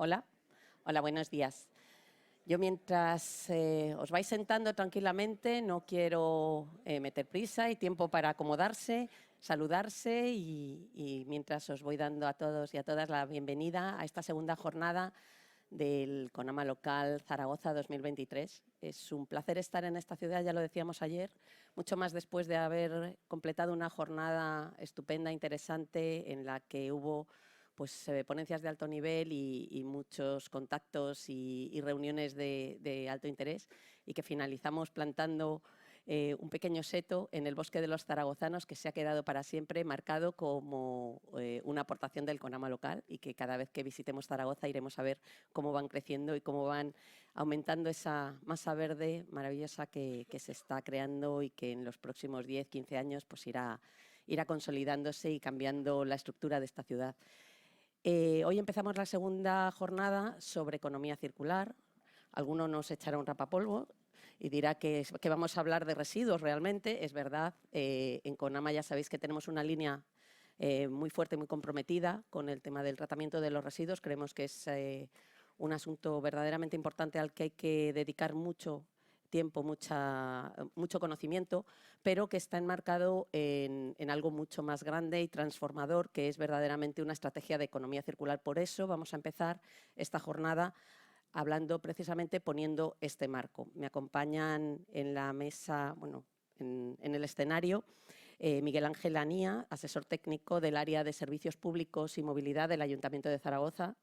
Hola, hola, buenos días. Yo mientras os vais sentando tranquilamente, no quiero meter prisa y tiempo para acomodarse, saludarse y mientras os voy dando a todos y a todas la bienvenida a esta segunda jornada del CONAMA Local Zaragoza 2023. Es un placer estar en esta ciudad, ya lo decíamos ayer, mucho más después de haber completado una jornada estupenda, interesante, en la que hubo ponencias de alto nivel y muchos contactos y reuniones de alto interés, y que finalizamos plantando un pequeño seto en el bosque de los zaragozanos, que se ha quedado para siempre marcado como una aportación del CONAMA local, y que cada vez que visitemos Zaragoza iremos a ver cómo van creciendo y cómo van aumentando esa masa verde maravillosa que se está creando y que en los próximos 10, 15 años pues irá consolidándose y cambiando la estructura de esta ciudad. Hoy empezamos la segunda jornada sobre economía circular. Alguno nos echará un rapapolvo y dirá que vamos a hablar de residuos realmente. Es verdad, en CONAMA ya sabéis que tenemos una línea muy fuerte, muy comprometida con el tema del tratamiento de los residuos. Creemos que es un asunto verdaderamente importante al que hay que dedicar mucho tiempo, mucho conocimiento, pero que está enmarcado en algo mucho más grande y transformador, que es verdaderamente una estrategia de economía circular. Por eso vamos a empezar esta jornada hablando precisamente, poniendo este marco. Me acompañan en la mesa, en el escenario, Miguel Ángel Anía, asesor técnico del área de servicios públicos y movilidad del Ayuntamiento de Zaragoza.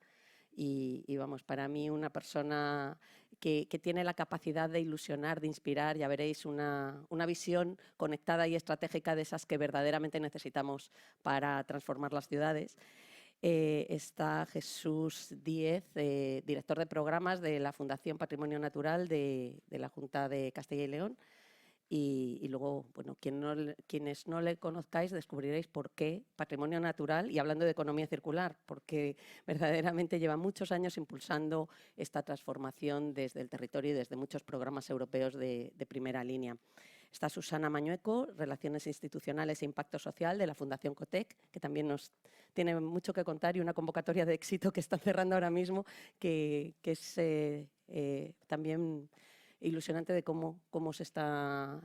Y vamos, para mí una persona que tiene la capacidad de ilusionar, de inspirar. Ya veréis una visión conectada y estratégica de esas que verdaderamente necesitamos para transformar las ciudades. Está Jesús Díez, director de programas de la Fundación Patrimonio Natural de la Junta de Castilla y León. Y luego, bueno, quienes no le conozcáis descubriréis por qué Patrimonio Natural, y hablando de economía circular, porque verdaderamente lleva muchos años impulsando esta transformación desde el territorio y desde muchos programas europeos de primera línea. Está Susana Mañueco, Relaciones Institucionales e Impacto Social de la Fundación Cotec, que también nos tiene mucho que contar, y una convocatoria de éxito que están cerrando ahora mismo, que es también ilusionante de cómo se está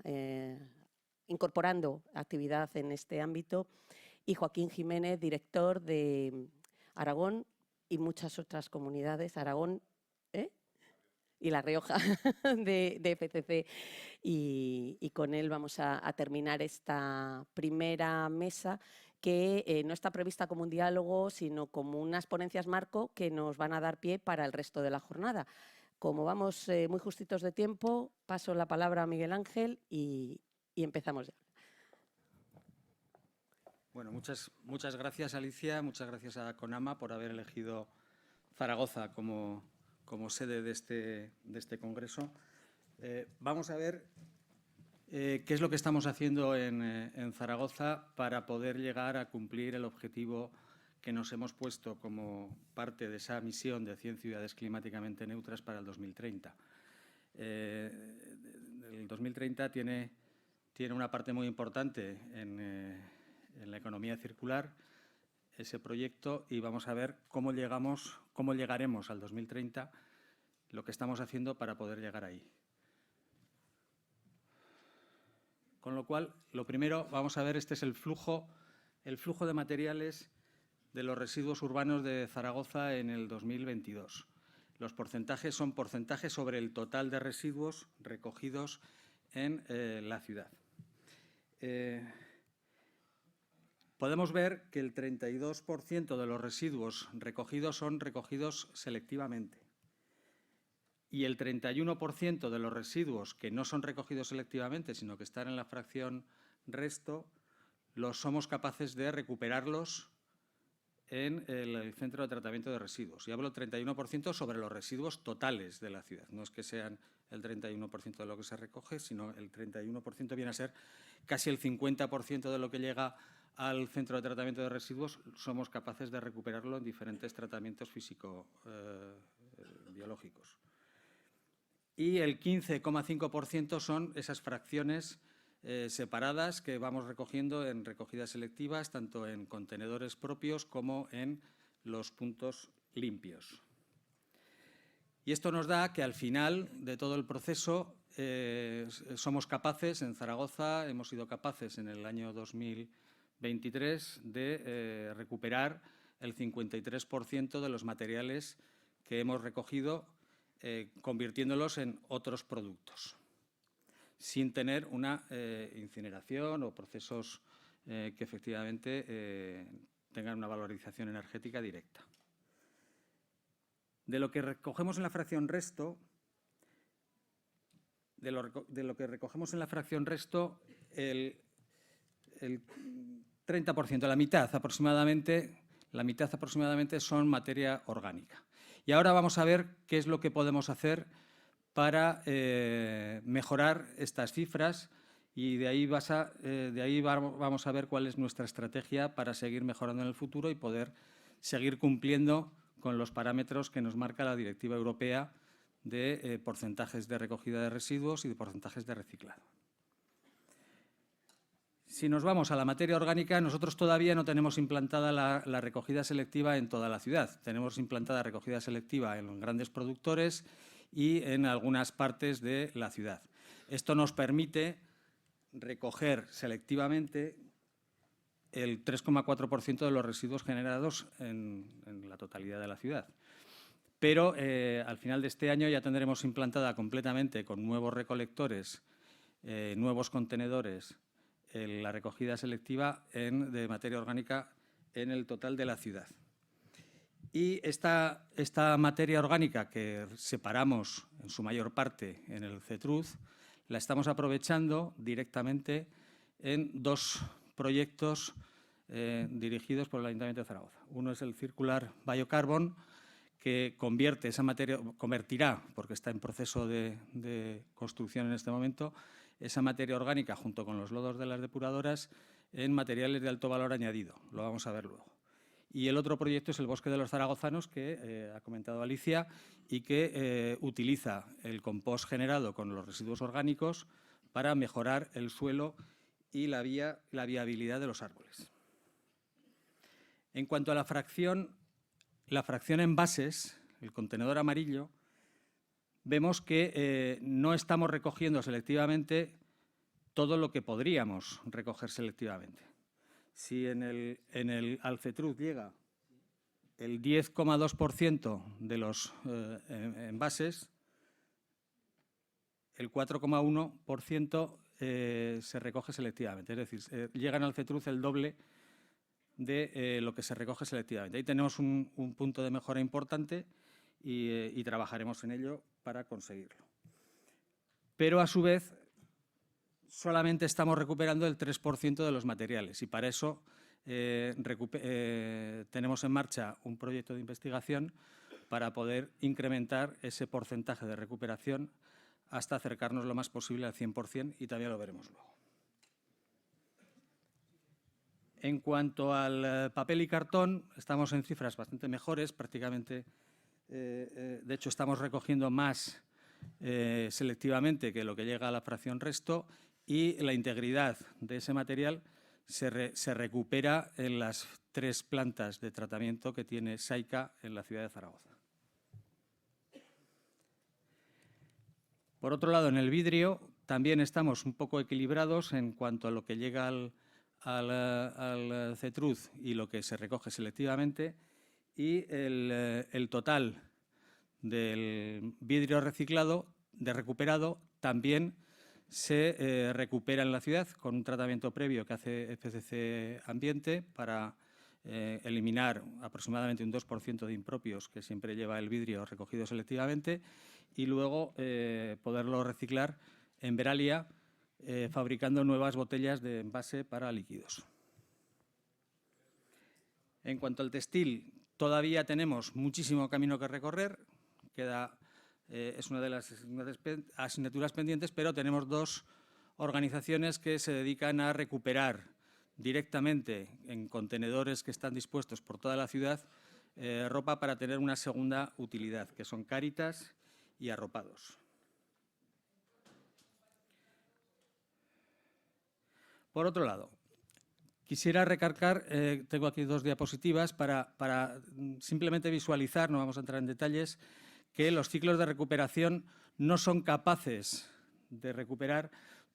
incorporando actividad en este ámbito. Y Joaquín Jiménez, director de Aragón y muchas otras comunidades, Aragón y La Rioja de FCC. Y con él vamos a terminar esta primera mesa, que no está prevista como un diálogo, sino como unas ponencias marco que nos van a dar pie para el resto de la jornada. Como vamos muy justitos de tiempo, paso la palabra a Miguel Ángel y empezamos ya. Bueno, muchas gracias, Alicia. Muchas gracias a CONAMA por haber elegido Zaragoza como sede de este congreso. Vamos a ver qué es lo que estamos haciendo en Zaragoza para poder llegar a cumplir el objetivo que nos hemos puesto como parte de esa misión de 100 ciudades climáticamente neutras para el 2030. El 2030 tiene una parte muy importante en la economía circular, ese proyecto, y vamos a ver cómo llegaremos al 2030, lo que estamos haciendo para poder llegar ahí. Con lo cual, lo primero, vamos a ver, este es el flujo de materiales de los residuos urbanos de Zaragoza en el 2022. Los porcentajes son porcentajes sobre el total de residuos recogidos en la ciudad. Podemos ver que el 32% de los residuos recogidos son recogidos selectivamente, y el 31% de los residuos que no son recogidos selectivamente, sino que están en la fracción resto, los somos capaces de recuperarlos en el centro de tratamiento de residuos. Y hablo 31% sobre los residuos totales de la ciudad. No es que sean el 31% de lo que se recoge, sino el 31% viene a ser casi el 50% de lo que llega al centro de tratamiento de residuos. Somos capaces de recuperarlo en diferentes tratamientos físico-biológicos. Y el 15,5% son esas fracciones separadas que vamos recogiendo en recogidas selectivas, tanto en contenedores propios como en los puntos limpios. Y esto nos da que al final de todo el proceso somos capaces, en Zaragoza hemos sido capaces en el año 2023 de recuperar el 53% de los materiales que hemos recogido, convirtiéndolos en otros productos, sin tener una incineración o procesos que efectivamente tengan una valorización energética directa. De lo que recogemos en la fracción resto, el 30%, la mitad aproximadamente son materia orgánica. Y ahora vamos a ver qué es lo que podemos hacer para mejorar estas cifras y de ahí vamos a ver cuál es nuestra estrategia para seguir mejorando en el futuro y poder seguir cumpliendo con los parámetros que nos marca la Directiva Europea de porcentajes de recogida de residuos y de porcentajes de reciclado. Si nos vamos a la materia orgánica, nosotros todavía no tenemos implantada la recogida selectiva en toda la ciudad. Tenemos implantada recogida selectiva en los grandes productores y en algunas partes de la ciudad. Esto nos permite recoger selectivamente el 3,4% de los residuos generados en la totalidad de la ciudad. Pero al final de este año ya tendremos implantada completamente con nuevos recolectores, nuevos contenedores, la recogida selectiva de materia orgánica en el total de la ciudad. Y esta materia orgánica que separamos en su mayor parte en el CETRUZ, la estamos aprovechando directamente en dos proyectos dirigidos por el Ayuntamiento de Zaragoza. Uno es el Circular Biocarbon, que convertirá, porque está en proceso de construcción en este momento, esa materia orgánica junto con los lodos de las depuradoras en materiales de alto valor añadido. Lo vamos a ver luego. Y el otro proyecto es el Bosque de los Zaragozanos, que ha comentado Alicia, y que utiliza el compost generado con los residuos orgánicos para mejorar el suelo y la viabilidad de los árboles. En cuanto a la fracción envases, el contenedor amarillo, vemos que no estamos recogiendo selectivamente todo lo que podríamos recoger selectivamente. Si al CETRUZ llega el 10,2% de los envases, el 4,1% se recoge selectivamente. Es decir, llegan al CETRUZ el doble de lo que se recoge selectivamente. Ahí tenemos un punto de mejora importante y trabajaremos en ello para conseguirlo. Pero, a su vez, solamente estamos recuperando el 3% de los materiales y para eso tenemos en marcha un proyecto de investigación para poder incrementar ese porcentaje de recuperación hasta acercarnos lo más posible al 100% y también lo veremos luego. En cuanto al papel y cartón, estamos en cifras bastante mejores, prácticamente, de hecho, estamos recogiendo más selectivamente que lo que llega a la fracción resto y la integridad de ese material se recupera en las 3 plantas de tratamiento que tiene SAICA en la ciudad de Zaragoza. Por otro lado, en el vidrio también estamos un poco equilibrados en cuanto a lo que llega al CETRUZ y lo que se recoge selectivamente, y el total del vidrio recuperado también se recupera en la ciudad con un tratamiento previo que hace FCC Ambiente para eliminar aproximadamente un 2% de impropios que siempre lleva el vidrio recogido selectivamente y luego poderlo reciclar en Veralia, fabricando nuevas botellas de envase para líquidos. En cuanto al textil, todavía tenemos muchísimo camino que recorrer. Es una de las asignaturas pendientes, pero tenemos 2 organizaciones que se dedican a recuperar directamente en contenedores que están dispuestos por toda la ciudad ropa para tener una segunda utilidad, que son Cáritas y Arropados. Por otro lado, quisiera recalcar, tengo aquí 2 diapositivas para simplemente visualizar, no vamos a entrar en detalles, que los ciclos de recuperación no son capaces de recuperar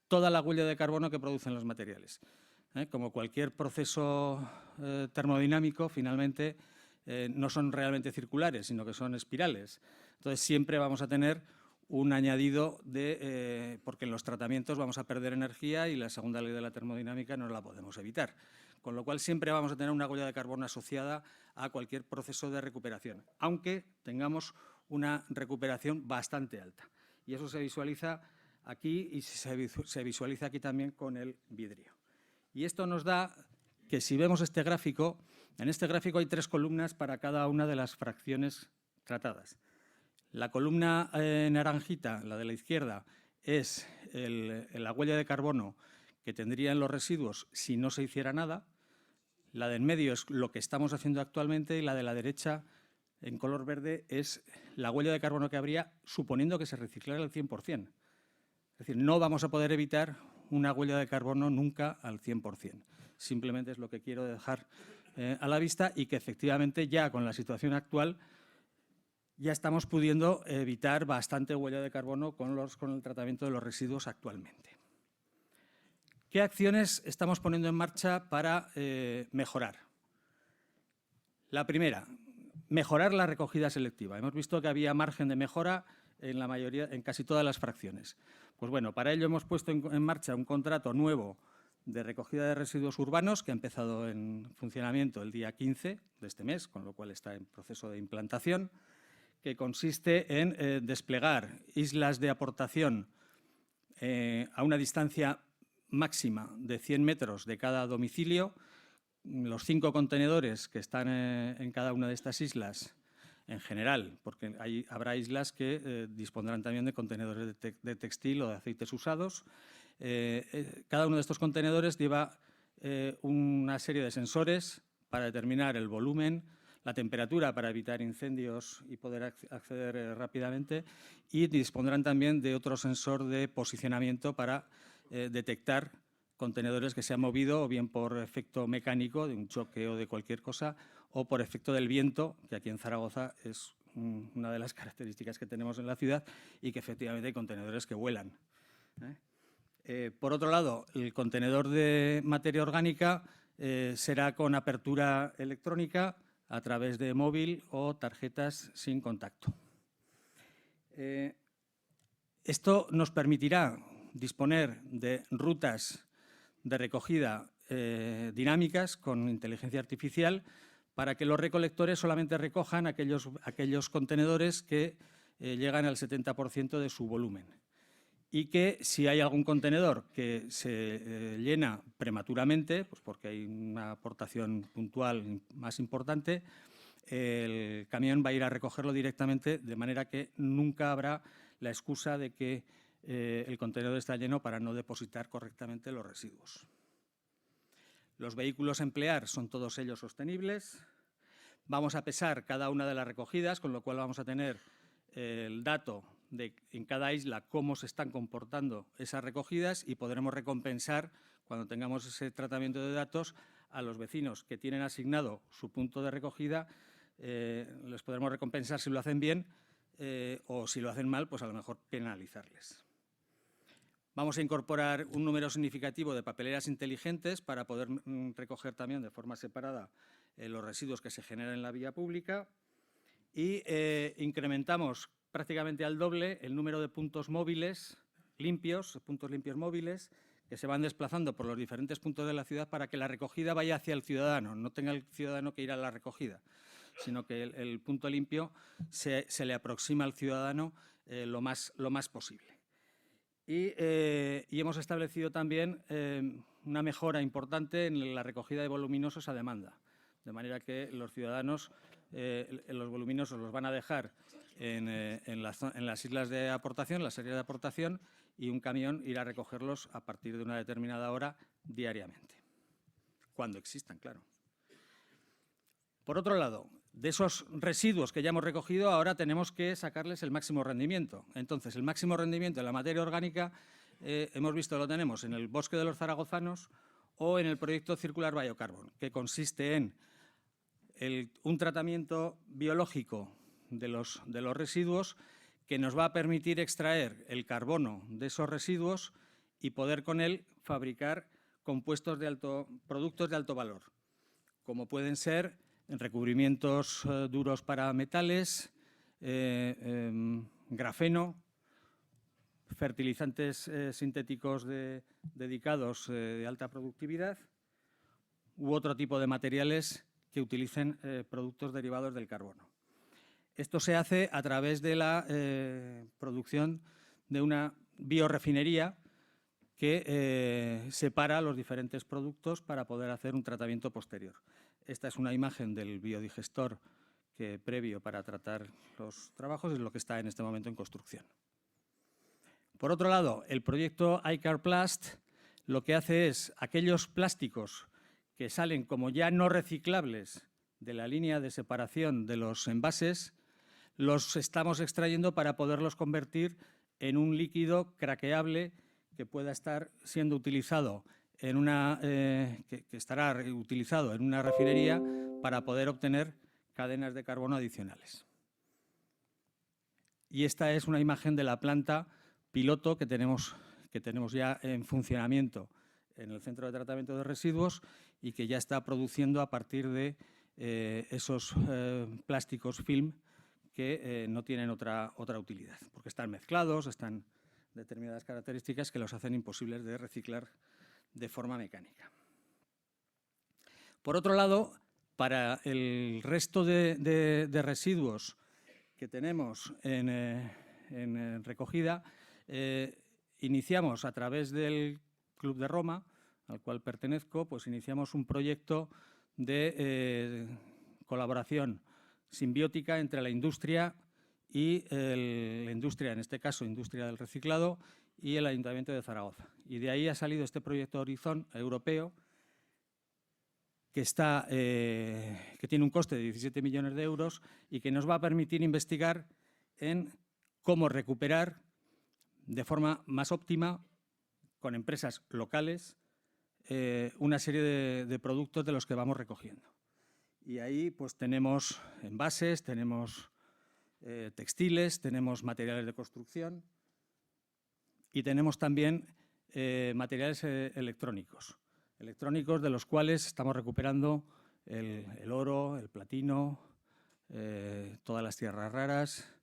toda la huella de carbono que producen los materiales. Como cualquier proceso termodinámico, finalmente no son realmente circulares, sino que son espirales. Entonces, siempre vamos a tener un añadido porque en los tratamientos vamos a perder energía y la segunda ley de la termodinámica no la podemos evitar. Con lo cual, siempre vamos a tener una huella de carbono asociada a cualquier proceso de recuperación, aunque tengamos una recuperación bastante alta. Y eso se visualiza aquí y se visualiza aquí también con el vidrio. Y esto nos da que, si vemos este gráfico, en este gráfico hay 3 columnas para cada una de las fracciones tratadas. La columna naranjita, la de la izquierda, es la huella de carbono que tendrían los residuos si no se hiciera nada. La de en medio es lo que estamos haciendo actualmente y la de la derecha, en color verde, es la huella de carbono que habría suponiendo que se reciclara al 100%. Es decir, no vamos a poder evitar una huella de carbono nunca al 100%. Simplemente es lo que quiero dejar a la vista y que efectivamente ya con la situación actual ya estamos pudiendo evitar bastante huella de carbono con el tratamiento de los residuos actualmente. ¿Qué acciones estamos poniendo en marcha para mejorar? La primera, mejorar la recogida selectiva. Hemos visto que había margen de mejora en casi todas las fracciones. Pues bueno, para ello hemos puesto en marcha un contrato nuevo de recogida de residuos urbanos que ha empezado en funcionamiento el día 15 de este mes, con lo cual está en proceso de implantación, que consiste en desplegar islas de aportación a una distancia máxima de 100 metros de cada domicilio. Los 5 contenedores que están en cada una de estas islas, en general, porque habrá islas que dispondrán también de contenedores de textil o de aceites usados. Cada uno de estos contenedores lleva una serie de sensores para determinar el volumen, la temperatura para evitar incendios y poder acceder rápidamente, y dispondrán también de otro sensor de posicionamiento para detectar contenedores que se han movido o bien por efecto mecánico de un choque o de cualquier cosa, o por efecto del viento, que aquí en Zaragoza es una de las características que tenemos en la ciudad, y que efectivamente hay contenedores que vuelan. Por otro lado, el contenedor de materia orgánica será con apertura electrónica a través de móvil o tarjetas sin contacto. Esto nos permitirá disponer de rutas de recogida dinámicas con inteligencia artificial para que los recolectores solamente recojan aquellos contenedores que llegan al 70% de su volumen. Y que si hay algún contenedor que se llena prematuramente, pues porque hay una aportación puntual más importante, el camión va a ir a recogerlo directamente, de manera que nunca habrá la excusa de que el contenedor está lleno para no depositar correctamente los residuos. Los vehículos a emplear son todos ellos sostenibles. Vamos a pesar cada una de las recogidas, con lo cual vamos a tener el dato de en cada isla cómo se están comportando esas recogidas, y podremos recompensar, cuando tengamos ese tratamiento de datos, a los vecinos que tienen asignado su punto de recogida. Les podremos recompensar si lo hacen bien, o si lo hacen mal, pues a lo mejor penalizarles. Vamos a incorporar un número significativo de papeleras inteligentes para poder recoger también de forma separada los residuos que se generan en la vía pública, y incrementamos prácticamente al doble el número de puntos móviles limpios, puntos limpios móviles, que se van desplazando por los diferentes puntos de la ciudad para que la recogida vaya hacia el ciudadano, no tenga el ciudadano que ir a la recogida, sino que el punto limpio se le aproxima al ciudadano lo más posible. Y hemos establecido también una mejora importante en la recogida de voluminosos a demanda, de manera que los ciudadanos los voluminosos los van a dejar en las islas de aportación, las áreas de aportación, y un camión irá a recogerlos a partir de una determinada hora diariamente, cuando existan, claro. Por otro lado, de esos residuos que ya hemos recogido, ahora tenemos que sacarles el máximo rendimiento. Entonces, el máximo rendimiento de la materia orgánica, hemos visto que lo tenemos en el Bosque de los Zaragozanos o en el proyecto Circular Biocarbon, que consiste en un tratamiento biológico de los residuos, que nos va a permitir extraer el carbono de esos residuos y poder con él fabricar productos de alto valor, como pueden ser recubrimientos duros para metales, grafeno, fertilizantes sintéticos dedicados de alta productividad u otro tipo de materiales que utilicen productos derivados del carbono. Esto se hace a través de la producción de una biorefinería que separa los diferentes productos para poder hacer un tratamiento posterior. Esta es una imagen del biodigestor previo para tratar los trabajos, es lo que está en este momento en construcción. Por otro lado, el proyecto iCarPlast lo que hace es aquellos plásticos que salen como ya no reciclables de la línea de separación de los envases, los estamos extrayendo para poderlos convertir en un líquido craqueable que pueda estar siendo utilizado que estará utilizado en una refinería para poder obtener cadenas de carbono adicionales. Y esta es una imagen de la planta piloto que tenemos ya en funcionamiento en el Centro de Tratamiento de Residuos y que ya está produciendo a partir de esos plásticos film que no tienen otra utilidad, porque están mezclados, están determinadas características que los hacen imposibles de reciclar de forma mecánica. Por otro lado, para el resto de residuos que tenemos en recogida, iniciamos a través del Club de Roma, al cual pertenezco, pues iniciamos un proyecto de colaboración simbiótica entre la industria y la industria, en este caso, industria del reciclado, y el Ayuntamiento de Zaragoza. Y de ahí ha salido este proyecto Horizon europeo, que tiene un coste de 17 millones de euros y que nos va a permitir investigar en cómo recuperar de forma más óptima, con empresas locales, una serie de productos de los que vamos recogiendo. Y ahí pues tenemos envases, tenemos textiles, tenemos materiales de construcción y tenemos también materiales electrónicos de los cuales estamos recuperando el oro, el platino, todas las tierras raras,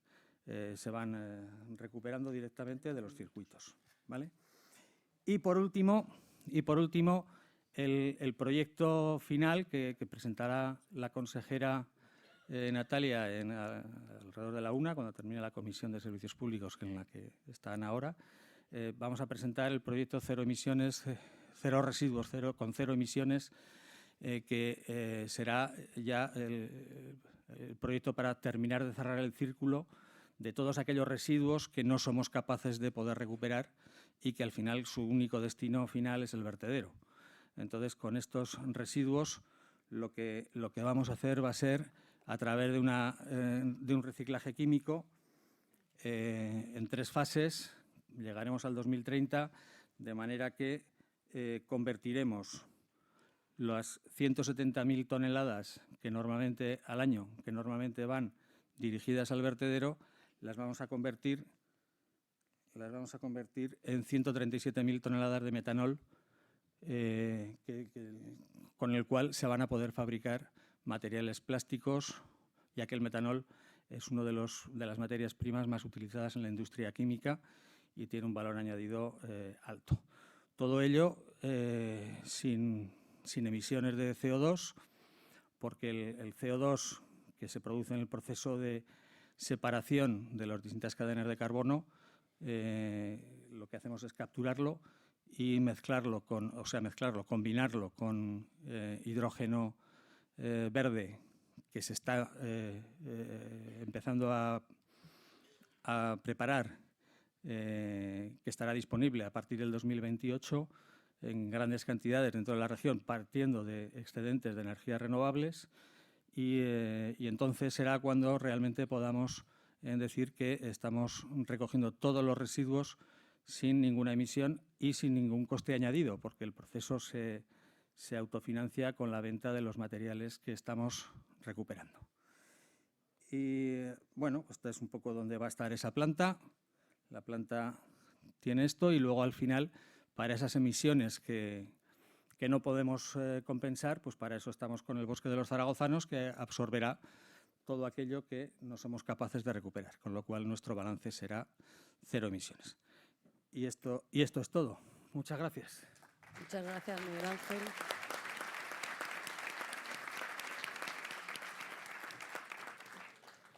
se van recuperando directamente de los circuitos, ¿vale? Y por último, el proyecto final que presentará la consejera Natalia alrededor de la 1:00, cuando termine la Comisión de Servicios Públicos, en la que están ahora. Vamos a presentar el proyecto Cero Emisiones, Cero Residuos, con cero emisiones, que será ya el proyecto para terminar de cerrar el círculo de todos aquellos residuos que no somos capaces de poder recuperar y que al final su único destino final es el vertedero. Entonces, con estos residuos lo que vamos a hacer va a ser, a través de un reciclaje químico en 3 fases, llegaremos al 2030, de manera que convertiremos las 170.000 toneladas que normalmente al año, que normalmente van dirigidas al vertedero, las vamos a convertir en 137.000 toneladas de metanol, con el cual se van a poder fabricar materiales plásticos, ya que el metanol es una de las materias primas más utilizadas en la industria química y tiene un valor añadido alto. Todo ello sin emisiones de CO2, porque el CO2 que se produce en el proceso de separación de las distintas cadenas de carbono, lo que hacemos es capturarlo y combinarlo con hidrógeno verde, que se está empezando a preparar, que estará disponible a partir del 2028 en grandes cantidades dentro de la región, partiendo de excedentes de energías renovables, y entonces será cuando realmente podamos decir que estamos recogiendo todos los residuos sin ninguna emisión y sin ningún coste añadido, porque el proceso se autofinancia con la venta de los materiales que estamos recuperando. Y bueno, esta es un poco donde va a estar esa planta. La planta tiene esto y luego al final, para esas emisiones que no podemos compensar, pues para eso estamos con el Bosque de los Zaragozanos, que absorberá todo aquello que no somos capaces de recuperar, con lo cual nuestro balance será 0 emisiones. Y esto es todo. Muchas gracias. Muchas gracias, Miguel Ángel.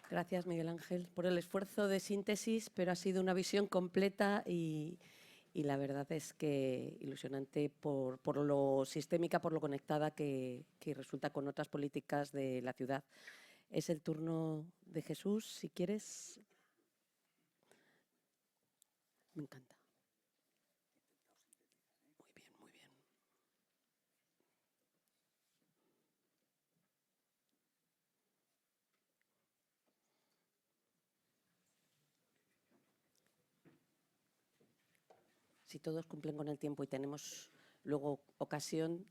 Gracias, Miguel Ángel, por el esfuerzo de síntesis, pero ha sido una visión completa y la verdad es que ilusionante por lo sistémica, por lo conectada que resulta con otras políticas de la ciudad. Es el turno de Jesús, si quieres. Me encanta. Muy bien, muy bien. Si todos cumplen con el tiempo y tenemos luego ocasión,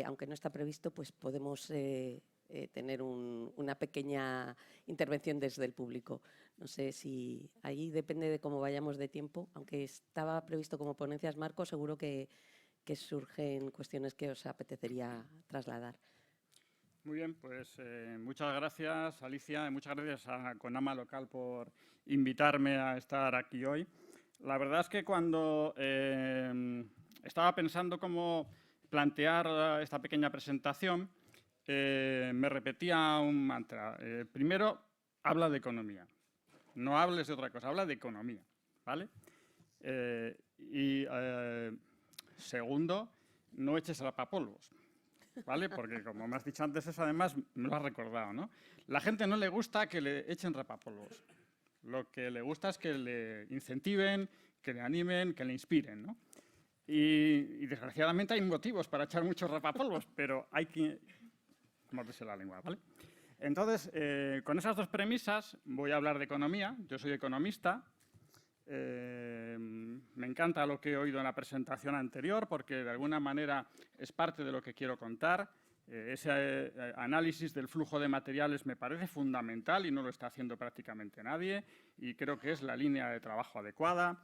aunque no está previsto, pues podemos tener una pequeña intervención desde el público. No sé si ahí depende de cómo vayamos de tiempo, aunque estaba previsto como ponencias marco, seguro que surgen cuestiones que os apetecería trasladar. Muy bien, pues muchas gracias, Alicia, y muchas gracias a Conama Local por invitarme a estar aquí hoy. La verdad es que cuando estaba pensando cómo plantear esta pequeña presentación, me repetía un mantra. Primero, habla de economía. No hables de otra cosa, habla de economía, ¿vale? Segundo, no eches rapapolvos, ¿vale? Porque como me has dicho antes, eso además me lo has recordado, ¿no? La gente no le gusta que le echen rapapolvos. Lo que le gusta es que le incentiven, que le animen, que le inspiren, ¿no? Y desgraciadamente hay motivos para echar muchos rapapolvos, pero hay que morderse la lengua, ¿vale? Entonces, con esas dos premisas voy a hablar de economía. Yo soy economista. Me encanta lo que he oído en la presentación anterior porque de alguna manera es parte de lo que quiero contar. Ese análisis del flujo de materiales me parece fundamental y no lo está haciendo prácticamente nadie y creo que es la línea de trabajo adecuada.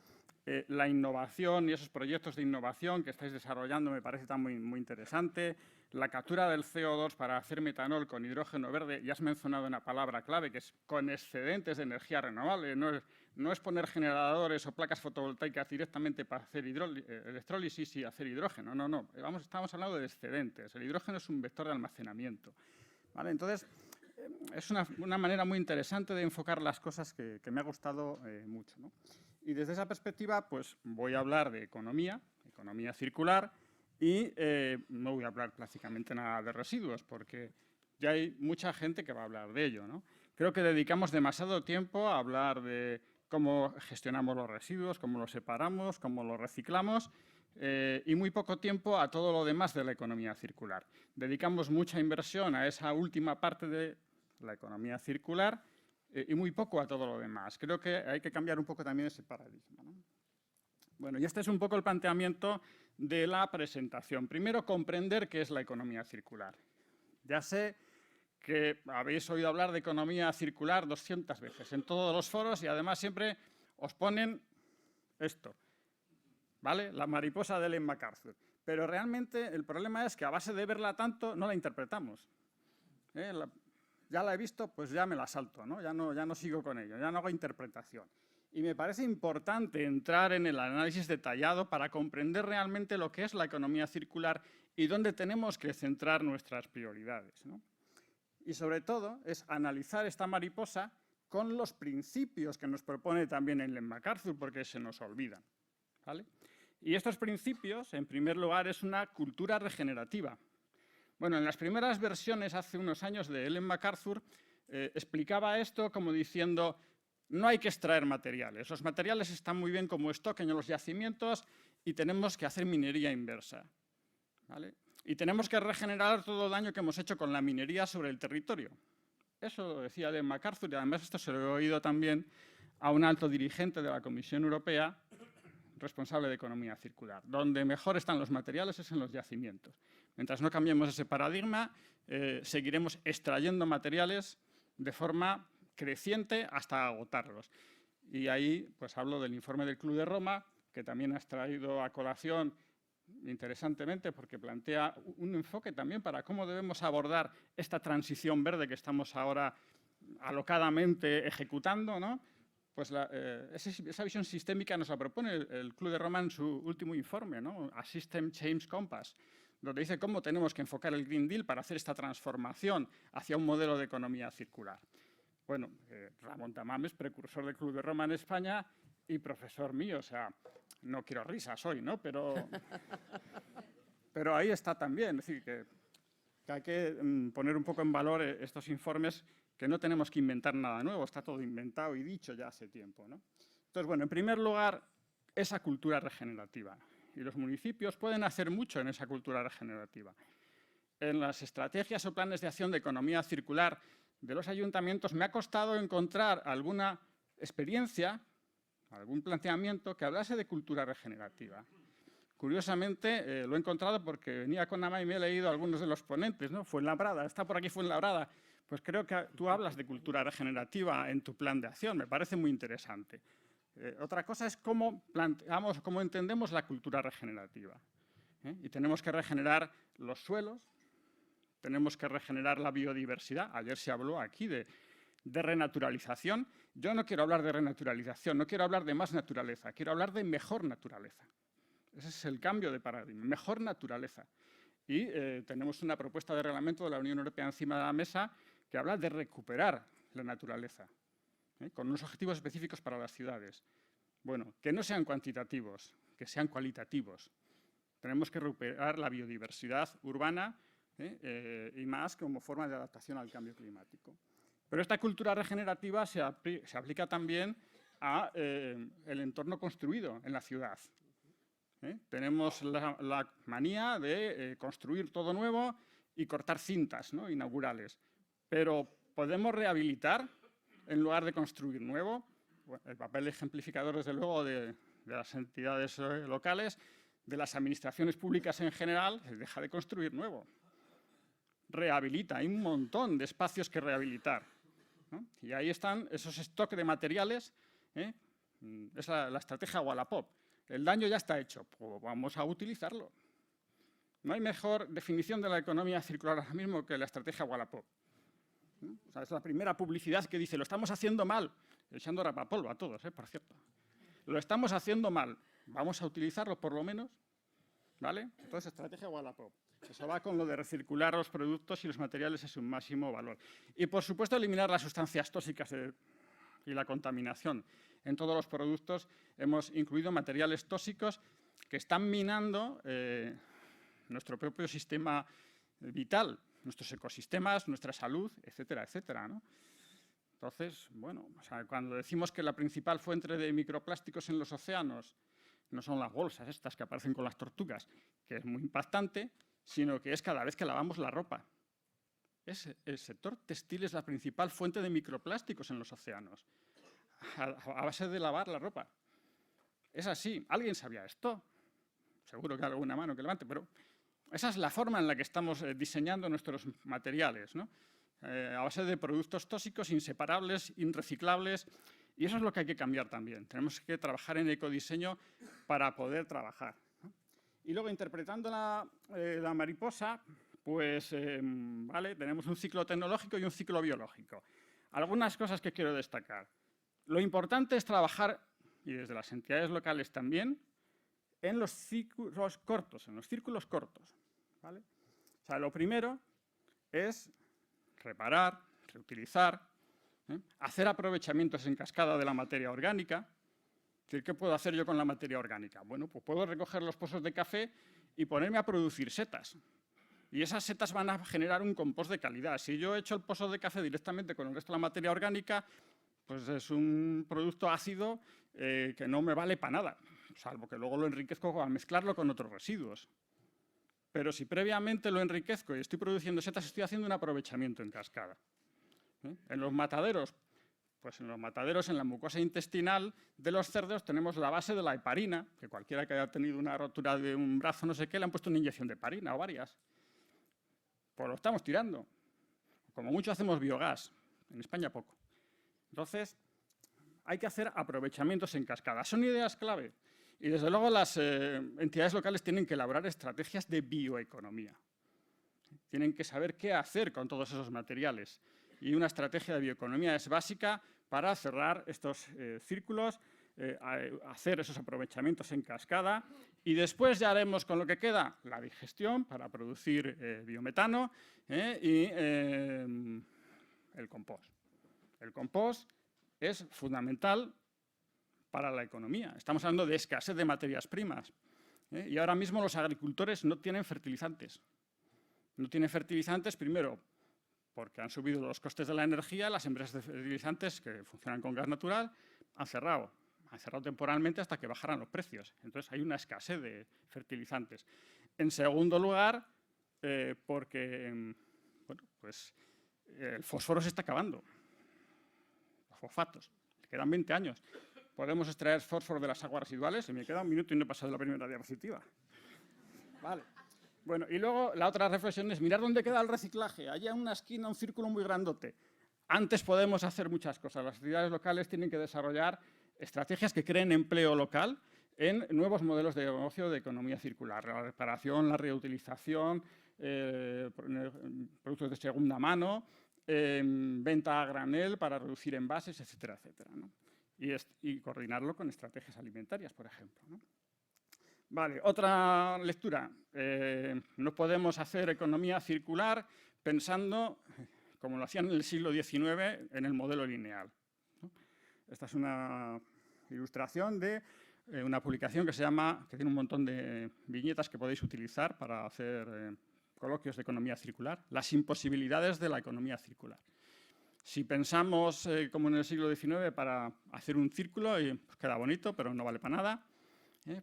La innovación y esos proyectos de innovación que estáis desarrollando me parece tan muy interesante. La captura del CO2 para hacer metanol con hidrógeno verde, ya has mencionado una palabra clave que es con excedentes de energía renovable. No es poner generadores o placas fotovoltaicas directamente para hacer electrólisis y hacer hidrógeno. No. Estamos hablando de excedentes. El hidrógeno es un vector de almacenamiento, ¿vale? Entonces, es una manera muy interesante de enfocar las cosas que me ha gustado mucho, ¿no? Y desde esa perspectiva, pues voy a hablar de economía circular y no voy a hablar prácticamente nada de residuos porque ya hay mucha gente que va a hablar de ello, ¿no? Creo que dedicamos demasiado tiempo a hablar de cómo gestionamos los residuos, cómo los separamos, cómo los reciclamos y muy poco tiempo a todo lo demás de la economía circular. Dedicamos mucha inversión a esa última parte de la economía circular y muy poco a todo lo demás. Creo que hay que cambiar un poco también ese paradigma, ¿no? Bueno, y este es un poco el planteamiento de la presentación. Primero, comprender qué es la economía circular. Ya sé que habéis oído hablar de economía circular 200 veces en todos los foros y además siempre os ponen esto, ¿vale? La mariposa de Ellen MacArthur. Pero realmente el problema es que a base de verla tanto no la interpretamos. Ya la he visto, pues ya me la salto, ¿no? Ya no sigo con ello, ya no hago interpretación. Y me parece importante entrar en el análisis detallado para comprender realmente lo que es la economía circular y dónde tenemos que centrar nuestras prioridades, ¿no? Y sobre todo es analizar esta mariposa con los principios que nos propone también Ellen MacArthur, porque se nos olvidan, ¿vale? Y estos principios, en primer lugar, es una cultura regenerativa. Bueno, en las primeras versiones hace unos años de Ellen MacArthur explicaba esto como diciendo no hay que extraer materiales. Los materiales están muy bien como stock en los yacimientos y tenemos que hacer minería inversa, ¿vale? Y tenemos que regenerar todo el daño que hemos hecho con la minería sobre el territorio. Eso lo decía Ellen MacArthur y además esto se lo he oído también a un alto dirigente de la Comisión Europea responsable de economía circular. Donde mejor están los materiales es en los yacimientos. Mientras no cambiemos ese paradigma, seguiremos extrayendo materiales de forma creciente hasta agotarlos. Y ahí pues hablo del informe del Club de Roma, que también has traído a colación interesantemente porque plantea un enfoque también para cómo debemos abordar esta transición verde que estamos ahora alocadamente ejecutando, ¿no? Pues esa visión sistémica nos la propone el Club de Roma en su último informe, ¿no? A System Change Compass, donde dice cómo tenemos que enfocar el Green Deal para hacer esta transformación hacia un modelo de economía circular. Bueno, Ramón Tamames, precursor del Club de Roma en España y profesor mío, o sea, no quiero risas hoy, ¿no? Pero ahí está también, es decir, que hay que poner un poco en valor estos informes, que no tenemos que inventar nada nuevo, está todo inventado y dicho ya hace tiempo, ¿no? Entonces, bueno, en primer lugar, esa cultura regenerativa. Y los municipios pueden hacer mucho en esa cultura regenerativa. En las estrategias o planes de acción de economía circular de los ayuntamientos me ha costado encontrar alguna experiencia, algún planteamiento que hablase de cultura regenerativa. Curiosamente, lo he encontrado porque venía con Ama y me he leído algunos de los ponentes, ¿no? Fuenlabrada, está por aquí Fuenlabrada. Pues creo que tú hablas de cultura regenerativa en tu plan de acción, me parece muy interesante. Otra cosa es cómo planteamos, cómo entendemos la cultura regenerativa. Y tenemos que regenerar los suelos, tenemos que regenerar la biodiversidad. Ayer se habló aquí de renaturalización. Yo no quiero hablar de renaturalización, no quiero hablar de más naturaleza, quiero hablar de mejor naturaleza. Ese es el cambio de paradigma, mejor naturaleza. Y tenemos una propuesta de reglamento de la Unión Europea encima de la mesa que habla de recuperar la naturaleza, con unos objetivos específicos para las ciudades. Bueno, que no sean cuantitativos, que sean cualitativos. Tenemos que recuperar la biodiversidad urbana y más como forma de adaptación al cambio climático. Pero esta cultura regenerativa se aplica también al entorno construido en la ciudad. Tenemos la manía de construir todo nuevo y cortar cintas, ¿no? Inaugurales. Pero ¿podemos rehabilitar en lugar de construir nuevo? Bueno, el papel ejemplificador, desde luego, de las entidades locales, de las administraciones públicas en general, es deja de construir nuevo. Rehabilita, hay un montón de espacios que rehabilitar, ¿no? Y ahí están esos stocks de materiales, es la estrategia Wallapop. El daño ya está hecho, pues vamos a utilizarlo. No hay mejor definición de la economía circular ahora mismo que la estrategia Wallapop. O sea, es la primera publicidad que dice, lo estamos haciendo mal, echando rapapolvo a todos, por cierto. Lo estamos haciendo mal, vamos a utilizarlo por lo menos, ¿vale? Entonces, estrategia Wallapop. Eso va con lo de recircular los productos y los materiales en su máximo valor. Y, por supuesto, eliminar las sustancias tóxicas y la contaminación. En todos los productos hemos incluido materiales tóxicos que están minando nuestro propio sistema vital, nuestros ecosistemas, nuestra salud, etcétera, etcétera, ¿no? Entonces, bueno, o sea, cuando decimos que la principal fuente de microplásticos en los océanos no son las bolsas estas que aparecen con las tortugas, que es muy impactante, sino que es cada vez que lavamos la ropa. El sector textil es la principal fuente de microplásticos en los océanos, a base de lavar la ropa. Es así. ¿Alguien sabía esto? Seguro que hay alguna mano que levante, pero esa es la forma en la que estamos diseñando nuestros materiales, ¿no? A base de productos tóxicos, inseparables, irreciclables, y eso es lo que hay que cambiar también. Tenemos que trabajar en ecodiseño para poder trabajar, ¿no? Y luego, interpretando la mariposa, pues, ¿vale? Tenemos un ciclo tecnológico y un ciclo biológico. Algunas cosas que quiero destacar. Lo importante es trabajar, y desde las entidades locales también, en los círculos cortos, ¿vale? O sea, lo primero es reparar, reutilizar, hacer aprovechamientos en cascada de la materia orgánica. ¿Qué puedo hacer yo con la materia orgánica? Bueno, pues puedo recoger los pozos de café y ponerme a producir setas. Y esas setas van a generar un compost de calidad. Si yo echo el pozo de café directamente con el resto de la materia orgánica, pues es un producto ácido que no me vale para nada, salvo que luego lo enriquezco al mezclarlo con otros residuos. Pero si previamente lo enriquezco y estoy produciendo setas, estoy haciendo un aprovechamiento en cascada. En los mataderos, pues en la mucosa intestinal de los cerdos tenemos la base de la heparina, que cualquiera que haya tenido una rotura de un brazo, no sé qué, le han puesto una inyección de heparina o varias. Pues lo estamos tirando. Como mucho hacemos biogás, en España poco. Entonces, hay que hacer aprovechamientos en cascada. Son ideas clave. Y, desde luego, las entidades locales tienen que elaborar estrategias de bioeconomía. Tienen que saber qué hacer con todos esos materiales. Y una estrategia de bioeconomía es básica para cerrar estos círculos, hacer esos aprovechamientos en cascada, y después ya haremos con lo que queda la digestión para producir biometano y el compost. El compost es fundamental para la economía. Estamos hablando de escasez de materias primas. Y ahora mismo los agricultores no tienen fertilizantes. No tienen fertilizantes, primero, porque han subido los costes de la energía. Las empresas de fertilizantes que funcionan con gas natural han cerrado temporalmente hasta que bajaran los precios. Entonces hay una escasez de fertilizantes. En segundo lugar, porque bueno, pues, el fósforo se está acabando. Los fosfatos. Quedan 20 años. Podemos extraer fósforo de las aguas residuales. Me queda un minuto y no he pasado la primera diapositiva. Vale. Bueno, y luego la otra reflexión es mirar dónde queda el reciclaje. Allá en una esquina, un círculo muy grandote. Antes podemos hacer muchas cosas. Las entidades locales tienen que desarrollar estrategias que creen empleo local en nuevos modelos de negocio de economía circular. La reparación, la reutilización, productos de segunda mano, venta a granel para reducir envases, etcétera, etcétera, ¿no? Y coordinarlo con estrategias alimentarias, por ejemplo, ¿no? Vale, otra lectura. No podemos hacer economía circular pensando, como lo hacían en el siglo XIX, en el modelo lineal, ¿no? Esta es una ilustración de una publicación que tiene un montón de viñetas que podéis utilizar para hacer coloquios de economía circular. Las imposibilidades de la economía circular. Si pensamos, como en el siglo XIX, para hacer un círculo, pues queda bonito, pero no vale para nada.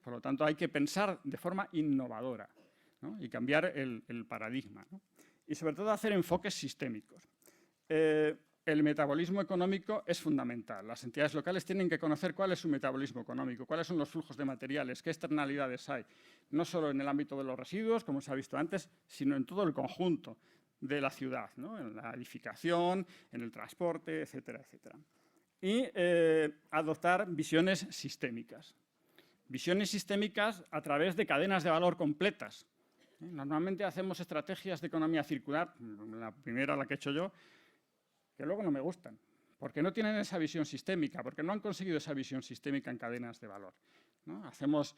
Por lo tanto, hay que pensar de forma innovadora, ¿no? Y cambiar el paradigma, ¿no? Y, sobre todo, hacer enfoques sistémicos. El metabolismo económico es fundamental. Las entidades locales tienen que conocer cuál es su metabolismo económico, cuáles son los flujos de materiales, qué externalidades hay, no solo en el ámbito de los residuos, como se ha visto antes, sino en todo el conjunto de la ciudad, ¿no? En la edificación, en el transporte, etcétera, etcétera. Y adoptar visiones sistémicas. Visiones sistémicas a través de cadenas de valor completas. Normalmente hacemos estrategias de economía circular, la primera, la que he hecho yo, que luego no me gustan, porque no tienen esa visión sistémica, porque no han conseguido esa visión sistémica en cadenas de valor, ¿no? Hacemos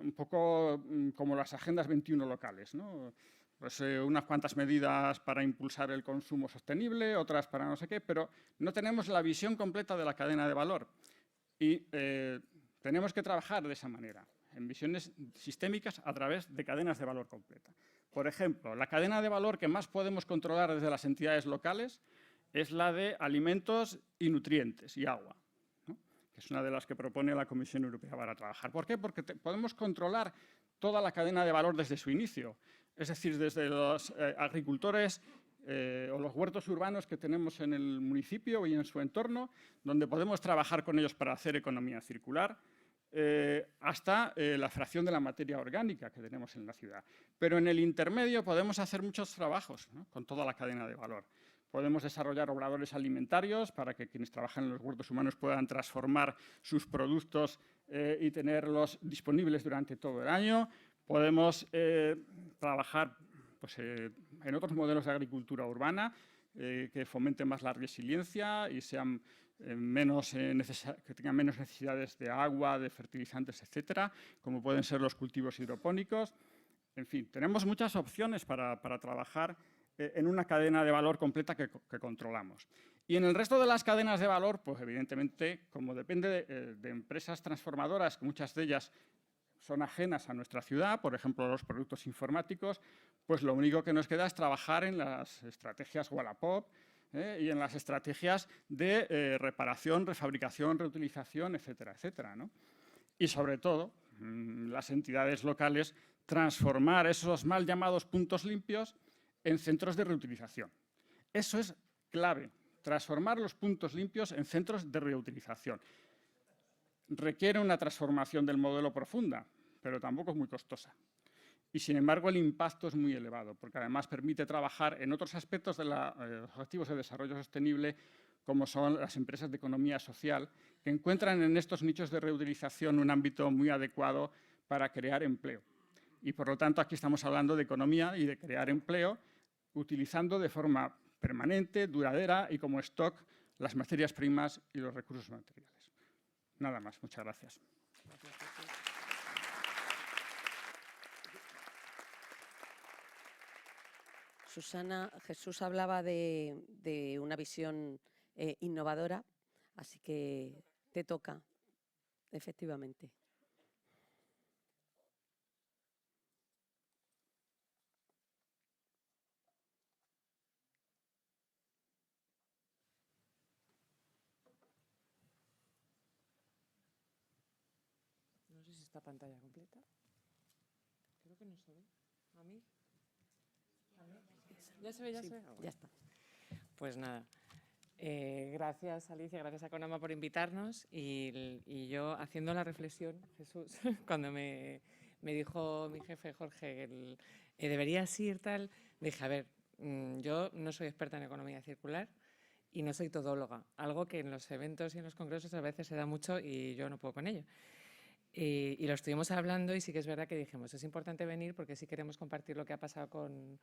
un poco como las agendas 21 locales, ¿no? Pues unas cuantas medidas para impulsar el consumo sostenible, otras para no sé qué, pero no tenemos la visión completa de la cadena de valor. Y tenemos que trabajar de esa manera, en visiones sistémicas a través de cadenas de valor completa. Por ejemplo, la cadena de valor que más podemos controlar desde las entidades locales es la de alimentos y nutrientes y agua, ¿no? Que es una de las que propone la Comisión Europea para trabajar. ¿Por qué? Porque podemos controlar toda la cadena de valor desde su inicio, es decir, desde los agricultores o los huertos urbanos que tenemos en el municipio y en su entorno, donde podemos trabajar con ellos para hacer economía circular, hasta la fracción de la materia orgánica que tenemos en la ciudad. Pero en el intermedio podemos hacer muchos trabajos, ¿no? Con toda la cadena de valor. Podemos desarrollar obradores alimentarios para que quienes trabajan en los huertos humanos puedan transformar sus productos y tenerlos disponibles durante todo el año. Podemos trabajar pues, en otros modelos de agricultura urbana que fomenten más la resiliencia y sean que tengan menos necesidades de agua, de fertilizantes, etcétera, como pueden ser los cultivos hidropónicos. En fin, tenemos muchas opciones para trabajar en una cadena de valor completa que controlamos. Y en el resto de las cadenas de valor, pues evidentemente, como depende de empresas transformadoras, muchas de ellas son ajenas a nuestra ciudad, por ejemplo, los productos informáticos, pues lo único que nos queda es trabajar en las estrategias Wallapop y en las estrategias de reparación, refabricación, reutilización, etcétera, etcétera, ¿no? Y sobre todo, las entidades locales transformar esos mal llamados puntos limpios en centros de reutilización. Eso es clave, transformar los puntos limpios en centros de reutilización. Requiere una transformación del modelo profunda, pero tampoco es muy costosa. Y, sin embargo, el impacto es muy elevado, porque además permite trabajar en otros aspectos de los objetivos de desarrollo sostenible, como son las empresas de economía social, que encuentran en estos nichos de reutilización un ámbito muy adecuado para crear empleo. Y, por lo tanto, aquí estamos hablando de economía y de crear empleo, utilizando de forma permanente, duradera y como stock las materias primas y los recursos materiales. Nada más. Muchas gracias. Susana, Jesús hablaba de una visión innovadora, así que te toca, efectivamente. No sé si está pantalla completa. Creo que no se ve. ¿A mí? ¿Ya se ve? ¿Ya Sí, se ve? ya está. Pues nada. Gracias, Alicia, gracias a Conama por invitarnos. Y yo, haciendo la reflexión, Jesús, cuando me dijo mi jefe, Jorge, deberías ir tal, dije, a ver, yo no soy experta en economía circular y no soy todóloga, algo que en los eventos y en los congresos a veces se da mucho y yo no puedo con ello. Y lo estuvimos hablando y sí que es verdad que dijimos, es importante venir porque sí queremos compartir lo que ha pasado con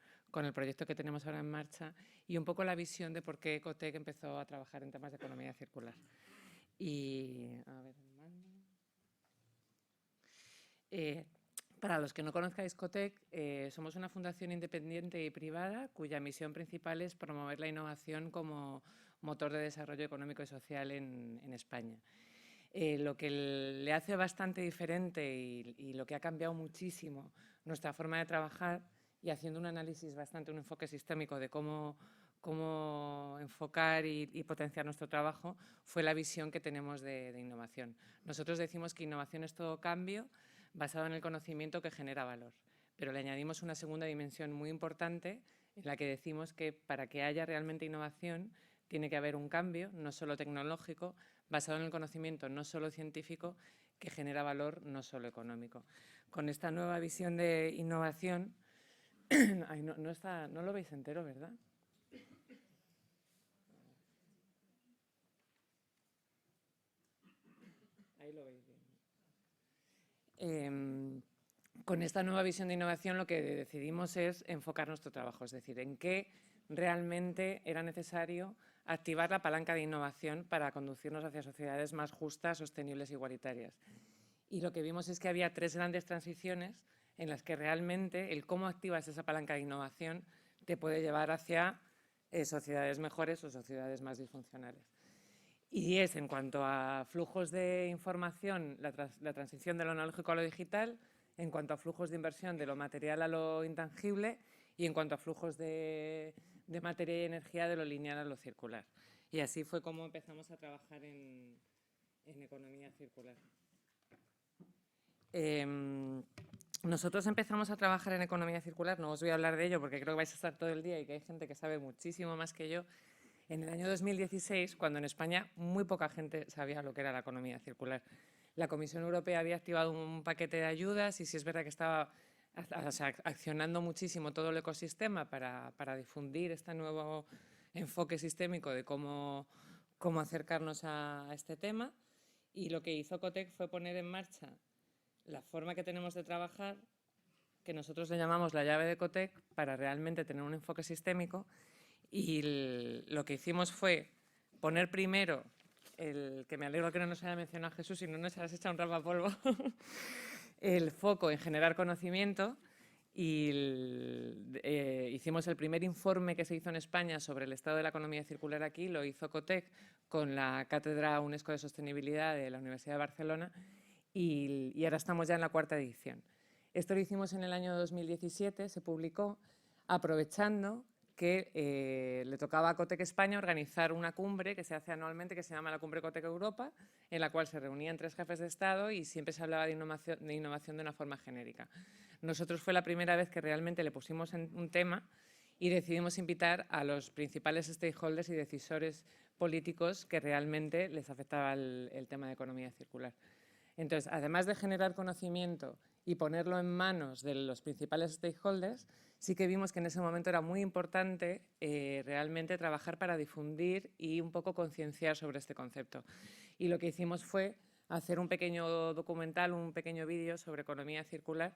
el proyecto que tenemos ahora en marcha y un poco la visión de por qué Ecotec empezó a trabajar en temas de economía circular. Y, a ver, para los que no conozcáis Ecotec, somos una fundación independiente y privada cuya misión principal es promover la innovación como motor de desarrollo económico y social en España. Lo que le hace bastante diferente y lo que ha cambiado muchísimo nuestra forma de trabajar, y haciendo un análisis bastante, un enfoque sistémico de cómo enfocar y potenciar nuestro trabajo, fue la visión que tenemos de innovación. Nosotros decimos que innovación es todo cambio basado en el conocimiento que genera valor, pero le añadimos una segunda dimensión muy importante en la que decimos que para que haya realmente innovación tiene que haber un cambio, no solo tecnológico, basado en el conocimiento no solo científico, que genera valor no solo económico. Con esta nueva visión de innovación, ay, no lo veis entero, ¿verdad? Ahí lo veis bien. Con esta nueva visión de innovación lo que decidimos es enfocar nuestro trabajo, es decir, en qué realmente era necesario activar la palanca de innovación para conducirnos hacia sociedades más justas, sostenibles e igualitarias. Y lo que vimos es que había 3 grandes transiciones en las que realmente el cómo activas esa palanca de innovación te puede llevar hacia sociedades mejores o sociedades más disfuncionales. Y es en cuanto a flujos de información, la transición de lo analógico a lo digital, en cuanto a flujos de inversión de lo material a lo intangible y en cuanto a flujos de materia y energía de lo lineal a lo circular. Y así fue como empezamos a trabajar en economía circular. Nosotros empezamos a trabajar en economía circular, no os voy a hablar de ello porque creo que vais a estar todo el día y que hay gente que sabe muchísimo más que yo, en el año 2016, cuando en España muy poca gente sabía lo que era la economía circular. La Comisión Europea había activado un paquete de ayudas y sí es verdad que estaba accionando muchísimo todo el ecosistema para difundir este nuevo enfoque sistémico de cómo acercarnos a este tema. Y lo que hizo Ecotec fue poner en marcha la forma que tenemos de trabajar, que nosotros le llamamos la llave de Ecotec, para realmente tener un enfoque sistémico. Y lo que hicimos fue poner primero, que me alegro que no nos haya mencionado Jesús y no nos hayas echado un rapapolvo, el foco en generar conocimiento. Y hicimos el primer informe que se hizo en España sobre el estado de la economía circular aquí, lo hizo Ecotec con la Cátedra UNESCO de Sostenibilidad de la Universidad de Barcelona y ahora estamos ya en la 4ª edición. Esto lo hicimos en el año 2017, se publicó aprovechando que le tocaba a Ecotec España organizar una cumbre que se hace anualmente, que se llama la Cumbre Ecotec Europa, en la cual se reunían 3 jefes de Estado y siempre se hablaba de innovación de una forma genérica. Nosotros fue la primera vez que realmente le pusimos en un tema y decidimos invitar a los principales stakeholders y decisores políticos que realmente les afectaba el tema de economía circular. Entonces, además de generar conocimiento y ponerlo en manos de los principales stakeholders, sí que vimos que en ese momento era muy importante realmente trabajar para difundir y un poco concienciar sobre este concepto. Y lo que hicimos fue hacer un pequeño documental, un pequeño vídeo sobre economía circular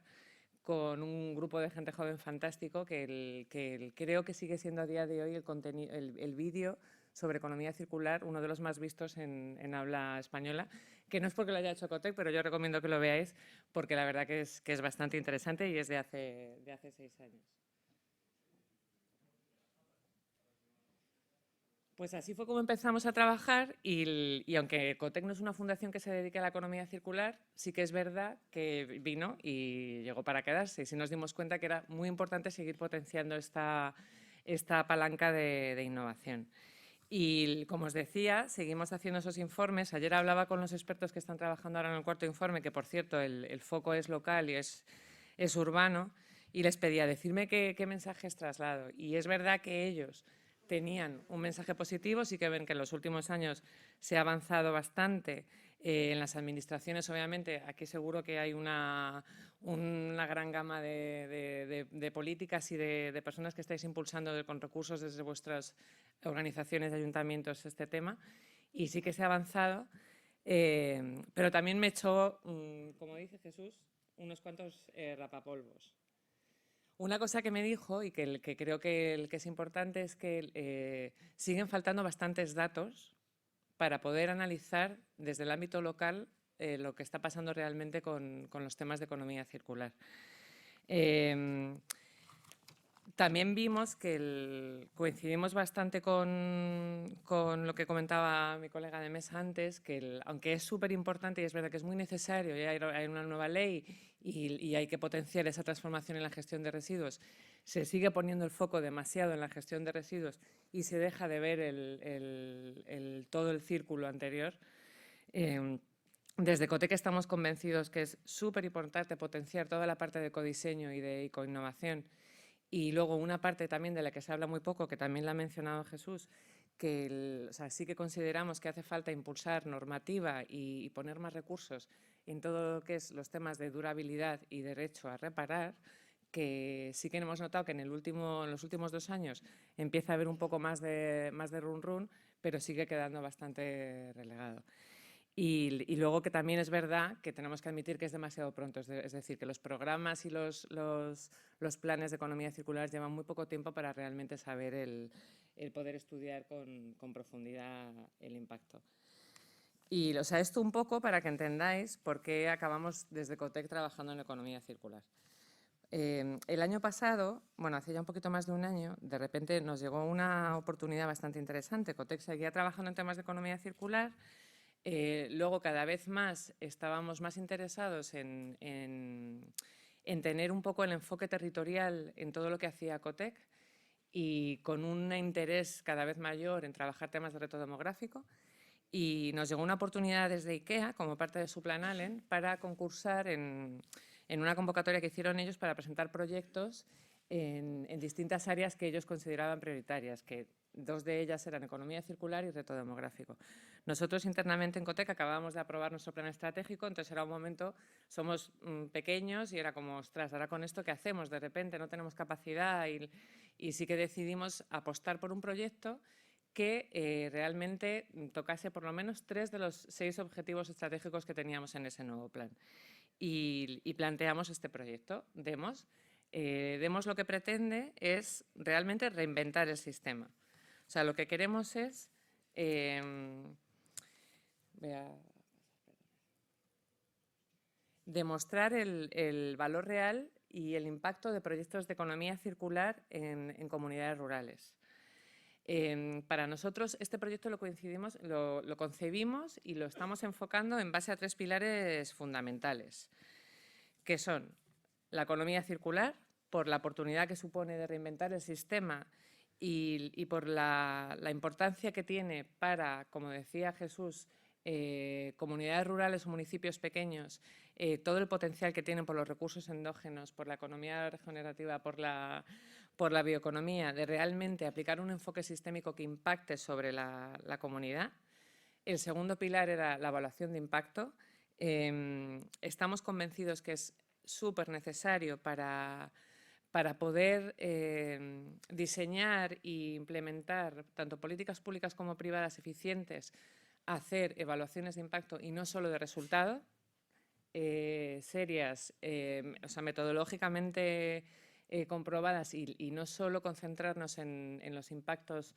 con un grupo de gente joven fantástico que creo que sigue siendo a día de hoy el vídeo sobre economía circular, uno de los más vistos en habla española, que no es porque lo haya hecho Ecotec, pero yo recomiendo que lo veáis porque la verdad que es bastante interesante y es de hace 6 años. Pues así fue como empezamos a trabajar y aunque Ecotec no es una fundación que se dedique a la economía circular, sí que es verdad que vino y llegó para quedarse. Y sí nos dimos cuenta que era muy importante seguir potenciando esta palanca de innovación. Y como os decía, seguimos haciendo esos informes. Ayer hablaba con los expertos que están trabajando ahora en el cuarto informe, que por cierto el foco es local y es urbano, y les pedía decirme qué mensajes traslado. Y es verdad que ellos tenían un mensaje positivo, sí que ven que en los últimos años se ha avanzado bastante en las administraciones. Obviamente, aquí seguro que hay una gran gama de políticas y de personas que estáis impulsando con recursos desde vuestras organizaciones de ayuntamientos este tema, y sí que se ha avanzado, pero también me echó, como dice Jesús, unos cuantos rapapolvos. Una cosa que me dijo y que creo que es importante es que siguen faltando bastantes datos para poder analizar desde el ámbito local lo que está pasando realmente con los temas de economía circular. También vimos que coincidimos bastante con lo que comentaba mi colega de mesa antes, que aunque es súper importante y es verdad que es muy necesario, y hay una nueva ley y hay que potenciar esa transformación en la gestión de residuos, se sigue poniendo el foco demasiado en la gestión de residuos y se deja de ver todo el círculo anterior. Desde Ecotec estamos convencidos que es súper importante potenciar toda la parte de ecodiseño y de ecoinnovación. Y luego una parte también de la que se habla muy poco, que también la ha mencionado Jesús, que sí que consideramos que hace falta impulsar normativa y poner más recursos en todo lo que es los temas de durabilidad y derecho a reparar, que sí que hemos notado que en los últimos 2 años empieza a haber un poco más de run, pero sigue quedando bastante relegado. Y luego que también es verdad que tenemos que admitir que es demasiado pronto, es decir, que los programas y los planes de economía circular llevan muy poco tiempo para realmente saber el poder estudiar con profundidad el impacto. Y esto un poco para que entendáis por qué acabamos desde Ecotec trabajando en economía circular. El año pasado, bueno, hace ya un poquito más de un año, de repente nos llegó una oportunidad bastante interesante. Ecotec seguía trabajando en temas de economía circular. Luego, cada vez más, estábamos más interesados en tener un poco el enfoque territorial en todo lo que hacía Ecotec y con un interés cada vez mayor en trabajar temas de reto demográfico. Y nos llegó una oportunidad desde IKEA, como parte de su plan Allen, para concursar en una convocatoria que hicieron ellos para presentar proyectos en distintas áreas que ellos consideraban prioritarias, que 2 de ellas eran economía circular y reto demográfico. Nosotros internamente en Ecotec acabábamos de aprobar nuestro plan estratégico, entonces era un momento, somos pequeños y era como, ostras, ahora con esto ¿qué hacemos? De repente no tenemos capacidad y sí que decidimos apostar por un proyecto que realmente tocase por lo menos 3 de los 6 objetivos estratégicos que teníamos en ese nuevo plan. Y planteamos este proyecto, Demos. Demos lo que pretende es realmente reinventar el sistema. O sea, lo que queremos es demostrar el valor real y el impacto de proyectos de economía circular en comunidades rurales. Para nosotros este proyecto lo concebimos y lo estamos enfocando en base a 3 pilares fundamentales, que son la economía circular, por la oportunidad que supone de reinventar el sistema y por la importancia que tiene para, como decía Jesús, comunidades rurales o municipios pequeños, todo el potencial que tienen por los recursos endógenos, por la economía regenerativa, por la bioeconomía, de realmente aplicar un enfoque sistémico que impacte sobre la comunidad. El segundo pilar era la evaluación de impacto. Estamos convencidos que es súper necesario para poder diseñar e implementar tanto políticas públicas como privadas eficientes, hacer evaluaciones de impacto y no solo de resultado, serias, o sea, metodológicamente comprobadas y no solo concentrarnos en los impactos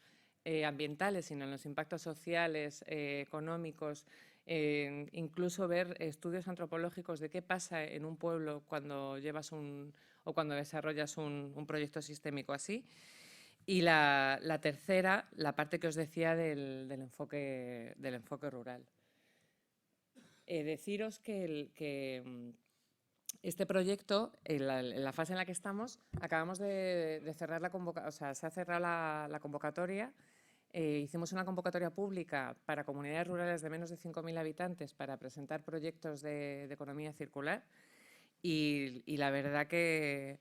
ambientales, sino en los impactos sociales, económicos, incluso ver estudios antropológicos de qué pasa en un pueblo cuando llevas o cuando desarrollas un proyecto sistémico así. Y la tercera, la parte que os decía del enfoque rural. Deciros que este proyecto, en la fase en la que estamos, acabamos de cerrar la convocatoria, o sea, se ha cerrado la convocatoria. Hicimos una convocatoria pública para comunidades rurales de menos de 5.000 habitantes para presentar proyectos de economía circular y la verdad que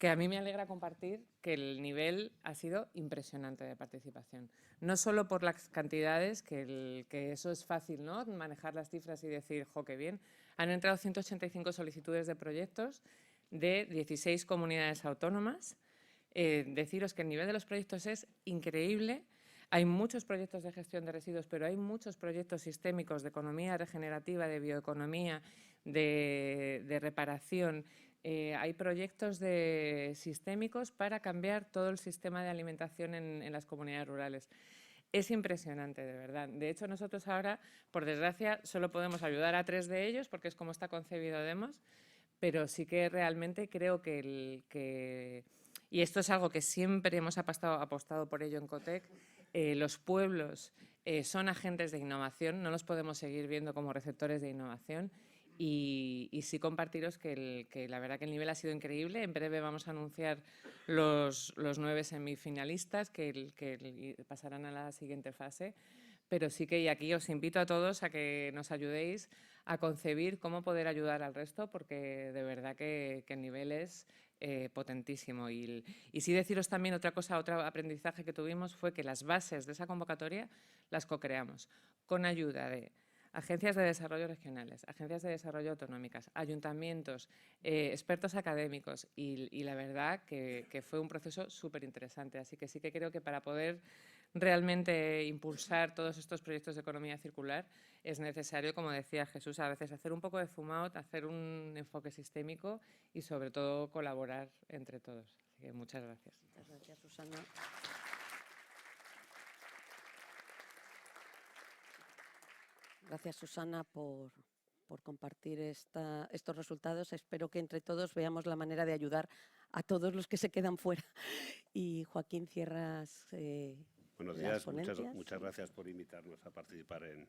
a mí me alegra compartir que el nivel ha sido impresionante de participación. No solo por las cantidades, que eso es fácil, ¿no? Manejar las cifras y decir, jo, qué bien. Han entrado 185 solicitudes de proyectos de 16 comunidades autónomas. Deciros que el nivel de los proyectos es increíble. Hay muchos proyectos de gestión de residuos, pero hay muchos proyectos sistémicos de economía regenerativa, de bioeconomía, de reparación. Hay proyectos sistémicos para cambiar todo el sistema de alimentación en las comunidades rurales. Es impresionante, de verdad. De hecho, nosotros ahora, por desgracia, solo podemos ayudar a 3 de ellos, porque es como está concebido Demos, pero sí que realmente creo que y esto es algo que siempre hemos apostado por ello en Cotec, los pueblos son agentes de innovación, no los podemos seguir viendo como receptores de innovación. Y sí compartiros que la verdad que el nivel ha sido increíble. En breve vamos a anunciar los 9 semifinalistas que pasarán a la siguiente fase. Pero sí que y aquí os invito a todos a que nos ayudéis a concebir cómo poder ayudar al resto, porque de verdad que el nivel es potentísimo. Y sí deciros también otra cosa, otro aprendizaje que tuvimos fue que las bases de esa convocatoria las co-creamos con ayuda de agencias de desarrollo regionales, agencias de desarrollo autonómicas, ayuntamientos, expertos académicos y la verdad que fue un proceso súper interesante. Así que sí que creo que para poder realmente impulsar todos estos proyectos de economía circular es necesario, como decía Jesús, a veces hacer un poco de zoom out, hacer un enfoque sistémico y sobre todo colaborar entre todos. Así que muchas gracias. Muchas gracias, Susana. Gracias, Susana, por compartir estos resultados. Espero que entre todos veamos la manera de ayudar a todos los que se quedan fuera. Y Joaquín, cierras Buenos las días, ponencias. muchas gracias por invitarnos a participar en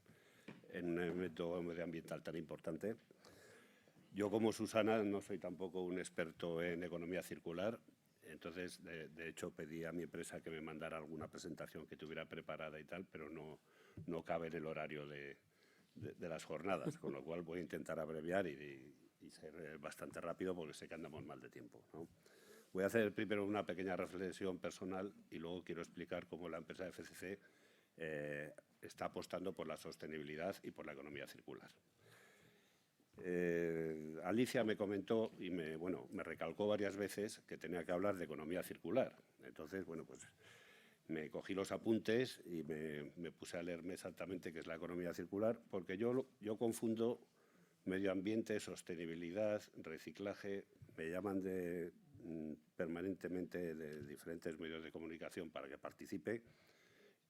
un evento medioambiental tan importante. Yo, como Susana, no soy tampoco un experto en economía circular. Entonces, de hecho, pedí a mi empresa que me mandara alguna presentación que tuviera preparada y tal, pero no cabe en el horario de las jornadas, con lo cual voy a intentar abreviar y ser bastante rápido porque sé que andamos mal de tiempo, ¿no? Voy a hacer primero una pequeña reflexión personal y luego quiero explicar cómo la empresa FCC está apostando por la sostenibilidad y por la economía circular. Alicia me comentó y me recalcó varias veces que tenía que hablar de economía circular. Entonces, bueno, pues me cogí los apuntes y me puse a leerme exactamente qué es la economía circular, porque yo confundo medio ambiente, sostenibilidad, reciclaje. Me llaman permanentemente de diferentes medios de comunicación para que participe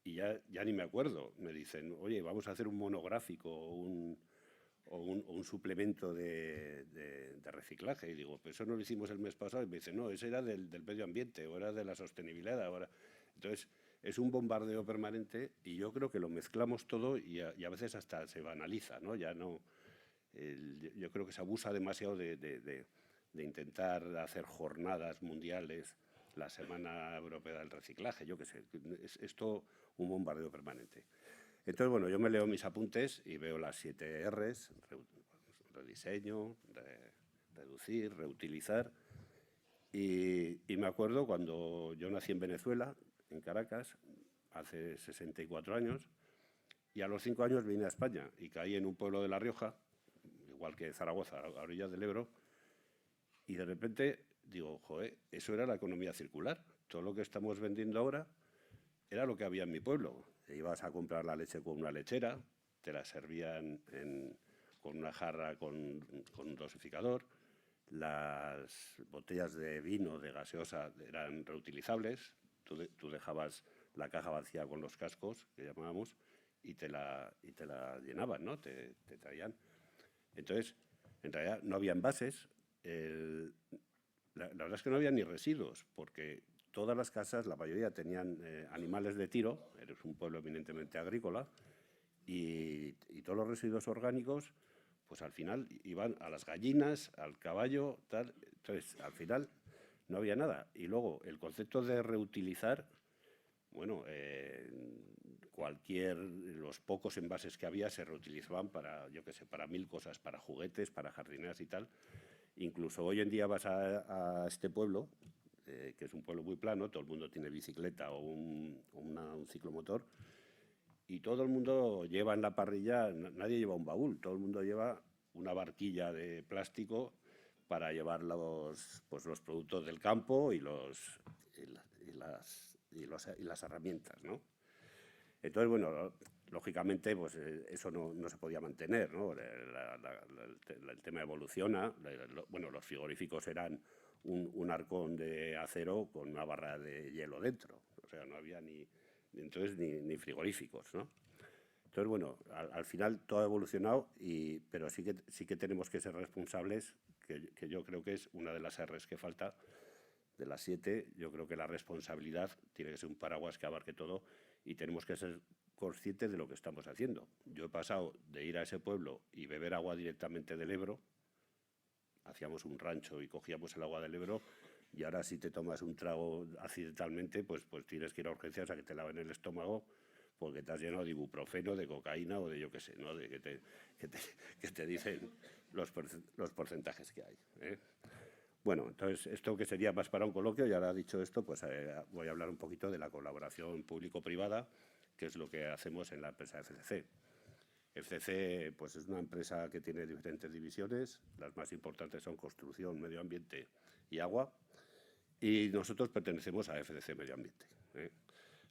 y ya ni me acuerdo. Me dicen, oye, vamos a hacer un monográfico o un suplemento de reciclaje. Y digo, pues eso no lo hicimos el mes pasado. Y me dicen, no, ese era del medio ambiente o era de la sostenibilidad ahora. Entonces, es un bombardeo permanente y yo creo que lo mezclamos todo y a veces hasta se banaliza, ¿no? Ya no, yo creo que se abusa demasiado de intentar hacer jornadas mundiales, la Semana Europea del Reciclaje, yo qué sé, es esto un bombardeo permanente. Entonces, bueno, yo me leo mis apuntes y veo las 7 Rs, rediseño, reducir, reutilizar. Y me acuerdo cuando yo nací en Venezuela, en Caracas, hace 64 años, y a los 5 años vine a España y caí en un pueblo de La Rioja, igual que Zaragoza, a orillas del Ebro, Y de repente digo, joder, eso era la economía circular. Todo lo que estamos vendiendo ahora era lo que había en mi pueblo. Ibas a comprar la leche con una lechera, te la servían con una jarra con un dosificador. Las botellas de vino, de gaseosa, eran reutilizables. Tú dejabas la caja vacía con los cascos, que llamábamos, y te la llenaban, ¿no? Te traían. Entonces, en realidad no había envases. La verdad es que no había ni residuos, porque todas las casas, la mayoría tenían animales de tiro, eres un pueblo eminentemente agrícola, y todos los residuos orgánicos, pues al final iban a las gallinas, al caballo, tal. Entonces, al final no había nada. Y luego, el concepto de reutilizar, bueno, los pocos envases que había se reutilizaban para, yo qué sé, para 1000 cosas, para juguetes, para jardineras y tal. Incluso hoy en día vas a este pueblo, que es un pueblo muy plano, todo el mundo tiene bicicleta o un ciclomotor, y todo el mundo lleva en la parrilla, nadie lleva un baúl, todo el mundo lleva una barquilla de plástico para llevar los productos del campo y las herramientas, ¿no? Entonces, bueno, lógicamente, pues eso no se podía mantener, ¿no? El tema evoluciona. Bueno, los frigoríficos eran un arcón de acero con una barra de hielo dentro. O sea, no había ni frigoríficos, ¿no? Entonces, bueno, al final todo ha evolucionado, pero sí que tenemos que ser responsables, que yo creo que es una de las R's que falta, de las 7. Yo creo que la responsabilidad tiene que ser un paraguas que abarque todo, y tenemos que ser conscientes de lo que estamos haciendo. Yo he pasado de ir a ese pueblo y beber agua directamente del Ebro, hacíamos un rancho y cogíamos el agua del Ebro, y ahora si te tomas un trago accidentalmente, pues tienes que ir a urgencias a que te laven el estómago, porque te has llenado de ibuprofeno, de cocaína o de yo qué sé, ¿no? De que te dicen los porcentajes que hay, ¿eh? Bueno, entonces, esto que sería más para un coloquio, y ahora dicho esto, pues voy a hablar un poquito de la colaboración público-privada, que es lo que hacemos en la empresa FCC. FCC, pues, es una empresa que tiene diferentes divisiones. Las más importantes son construcción, medio ambiente y agua. Y nosotros pertenecemos a FCC Medio Ambiente, ¿eh?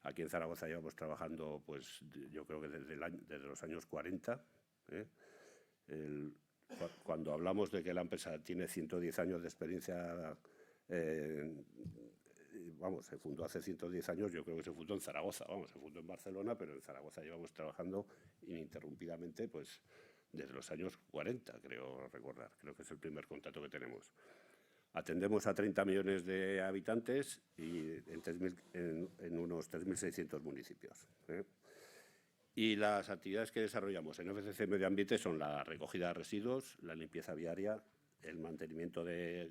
Aquí en Zaragoza llevamos trabajando, pues, yo creo que desde los años 40, ¿eh? Cuando hablamos de que la empresa tiene 110 años de experiencia, vamos, se fundó hace 110 años, yo creo que se fundó en Zaragoza, vamos, se fundó en Barcelona, pero en Zaragoza llevamos trabajando ininterrumpidamente, pues, desde los años 40, creo recordar. Creo que es el primer contacto que tenemos. Atendemos a 30 millones de habitantes y en unos 3.600 municipios, ¿eh? Y las actividades que desarrollamos en FCC Medio Ambiente son la recogida de residuos, la limpieza viaria, el mantenimiento de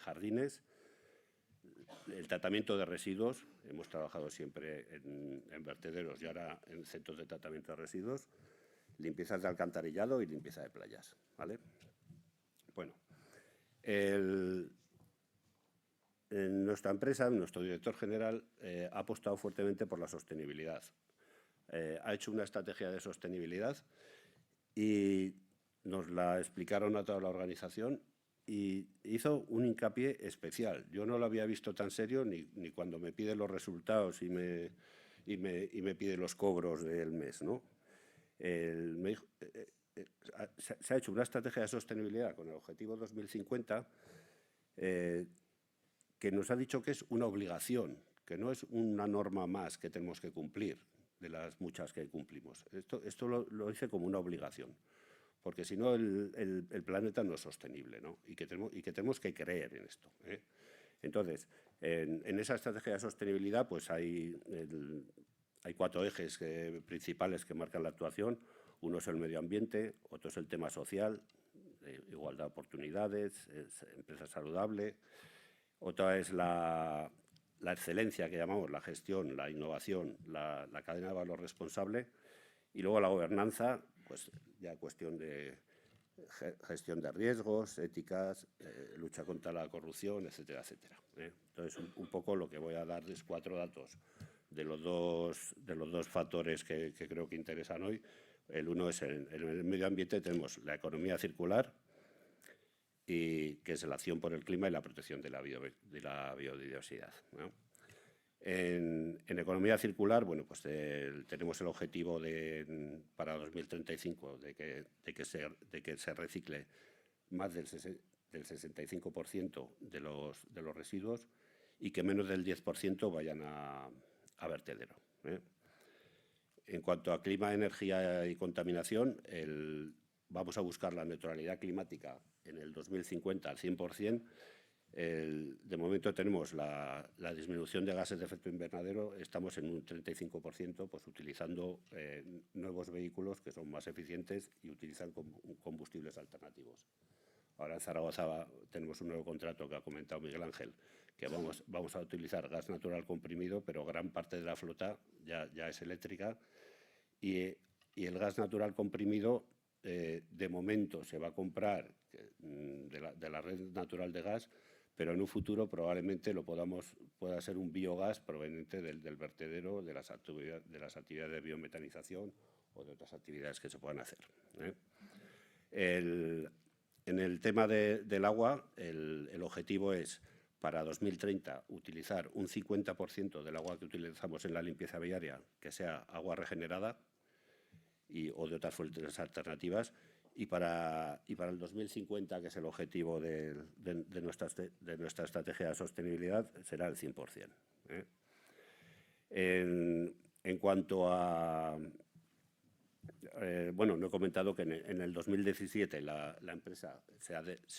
jardines, el tratamiento de residuos. Hemos trabajado siempre en vertederos y ahora en centros de tratamiento de residuos, limpiezas de alcantarillado y limpieza de playas, ¿vale? Bueno, en nuestra empresa, nuestro director general ha apostado fuertemente por la sostenibilidad. Ha hecho una estrategia de sostenibilidad y nos la explicaron a toda la organización y hizo un hincapié especial. Yo no lo había visto tan serio ni cuando me pide los resultados y me pide los cobros del mes, ¿no? Se ha hecho una estrategia de sostenibilidad con el objetivo 2050 que nos ha dicho que es una obligación, que no es una norma más que tenemos que cumplir de las muchas que cumplimos. Esto lo dice como una obligación, porque si no el planeta no es sostenible, ¿no? Y que tenemos que creer en esto, ¿eh? Entonces, en esa estrategia de sostenibilidad, pues hay 4 ejes principales que marcan la actuación. Uno es el medio ambiente, otro es el tema social, igualdad de oportunidades, empresa saludable. Otra es la excelencia, que llamamos la gestión, la innovación, la cadena de valor responsable. Y luego la gobernanza, pues ya cuestión de gestión de riesgos, éticas, lucha contra la corrupción, etcétera, etcétera, ¿eh? Entonces, un poco lo que voy a dar es 4 datos de los dos factores que creo que interesan hoy. El uno es en el medio ambiente tenemos la economía circular, y que es la acción por el clima y la protección de la biodiversidad, ¿no? En economía circular, bueno, pues tenemos el objetivo para 2035 de que se recicle más del 65% de los residuos y que menos del 10% vayan a vertedero, ¿eh? En cuanto a clima, energía y contaminación, vamos a buscar la neutralidad climática en el 2050 al 100%. De momento tenemos la disminución de gases de efecto invernadero, estamos en un 35%, pues utilizando nuevos vehículos que son más eficientes y utilizan combustibles alternativos. Ahora en Zaragoza tenemos un nuevo contrato que ha comentado Miguel Ángel, que vamos a utilizar gas natural comprimido, pero gran parte de la flota ya es eléctrica y el gas natural comprimido de momento se va a comprar de la red natural de gas, pero en un futuro probablemente pueda ser un biogás proveniente del vertedero, de las actividades de biometanización o de otras actividades que se puedan hacer, ¿eh? En el tema del agua, el objetivo es para 2030 utilizar un 50% del agua que utilizamos en la limpieza viaria que sea agua regenerada o de otras fuentes alternativas. Y para el 2050, que es el objetivo de nuestra estrategia de sostenibilidad, será el 100%, ¿eh? En cuanto a... bueno, no he comentado que en el 2017 la empresa se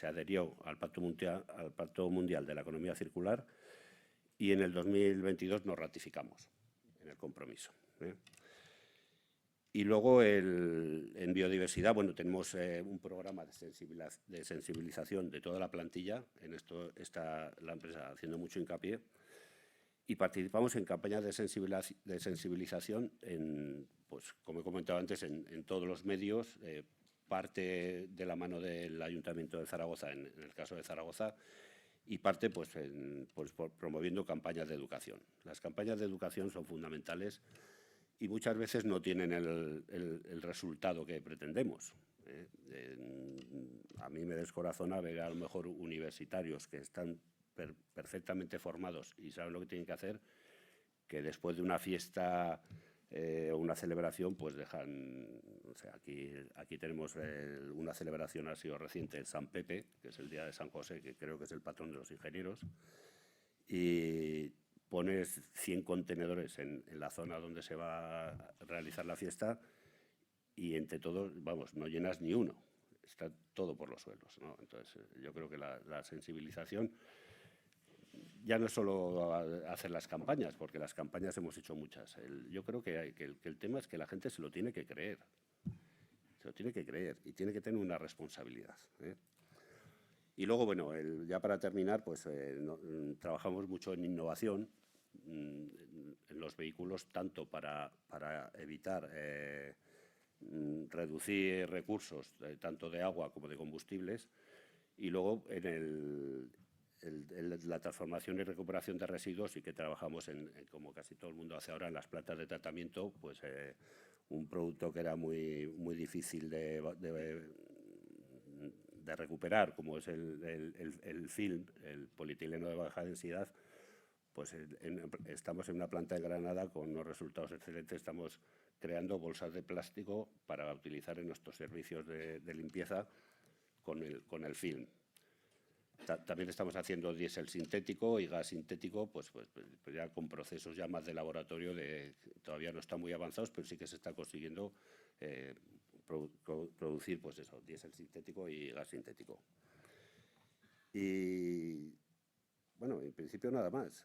adherió al Pacto Mundial de la Economía Circular y en el 2022 nos ratificamos en el compromiso, ¿eh? Y luego en biodiversidad, bueno, tenemos un programa de sensibilización de toda la plantilla. En esto está la empresa haciendo mucho hincapié. Y participamos en campañas de sensibilización, pues, como he comentado antes, en todos los medios, parte de la mano del Ayuntamiento de Zaragoza, en el caso de Zaragoza, y parte pues promoviendo campañas de educación. Las campañas de educación son fundamentales y muchas veces no tienen el resultado que pretendemos, ¿eh? A mí me descorazona ver a lo mejor universitarios que están perfectamente formados y saben lo que tienen que hacer, que después de una fiesta o una celebración, pues dejan... O sea, aquí tenemos una celebración, ha sido reciente, el San Pepe, que es el día de San José, que creo que es el patrón de los ingenieros, y pones 100 contenedores en la zona donde se va a realizar la fiesta y entre todos, vamos, no llenas ni uno. Está todo por los suelos, ¿no? Entonces, yo creo que la sensibilización ya no es solo hacer las campañas, porque las campañas hemos hecho muchas. Yo creo que el tema es que la gente se lo tiene que creer. Se lo tiene que creer y tiene que tener una responsabilidad, ¿eh? Y luego, bueno, ya para terminar, pues trabajamos mucho en innovación en los vehículos, tanto para evitar reducir recursos, tanto de agua como de combustibles, y luego en la transformación y recuperación de residuos, y que trabajamos como casi todo el mundo hace ahora, en las plantas de tratamiento, pues un producto que era muy difícil de recuperar, como es el film, el polietileno de baja densidad, pues estamos en una planta de Granada con unos resultados excelentes. Estamos creando bolsas de plástico para utilizar en nuestros servicios de limpieza con el film. También estamos haciendo diésel sintético y gas sintético, pues ya con procesos ya más de laboratorio, todavía no están muy avanzados, pero sí que se está consiguiendo producir, pues eso, diésel sintético y gas sintético. Y bueno, en principio nada más.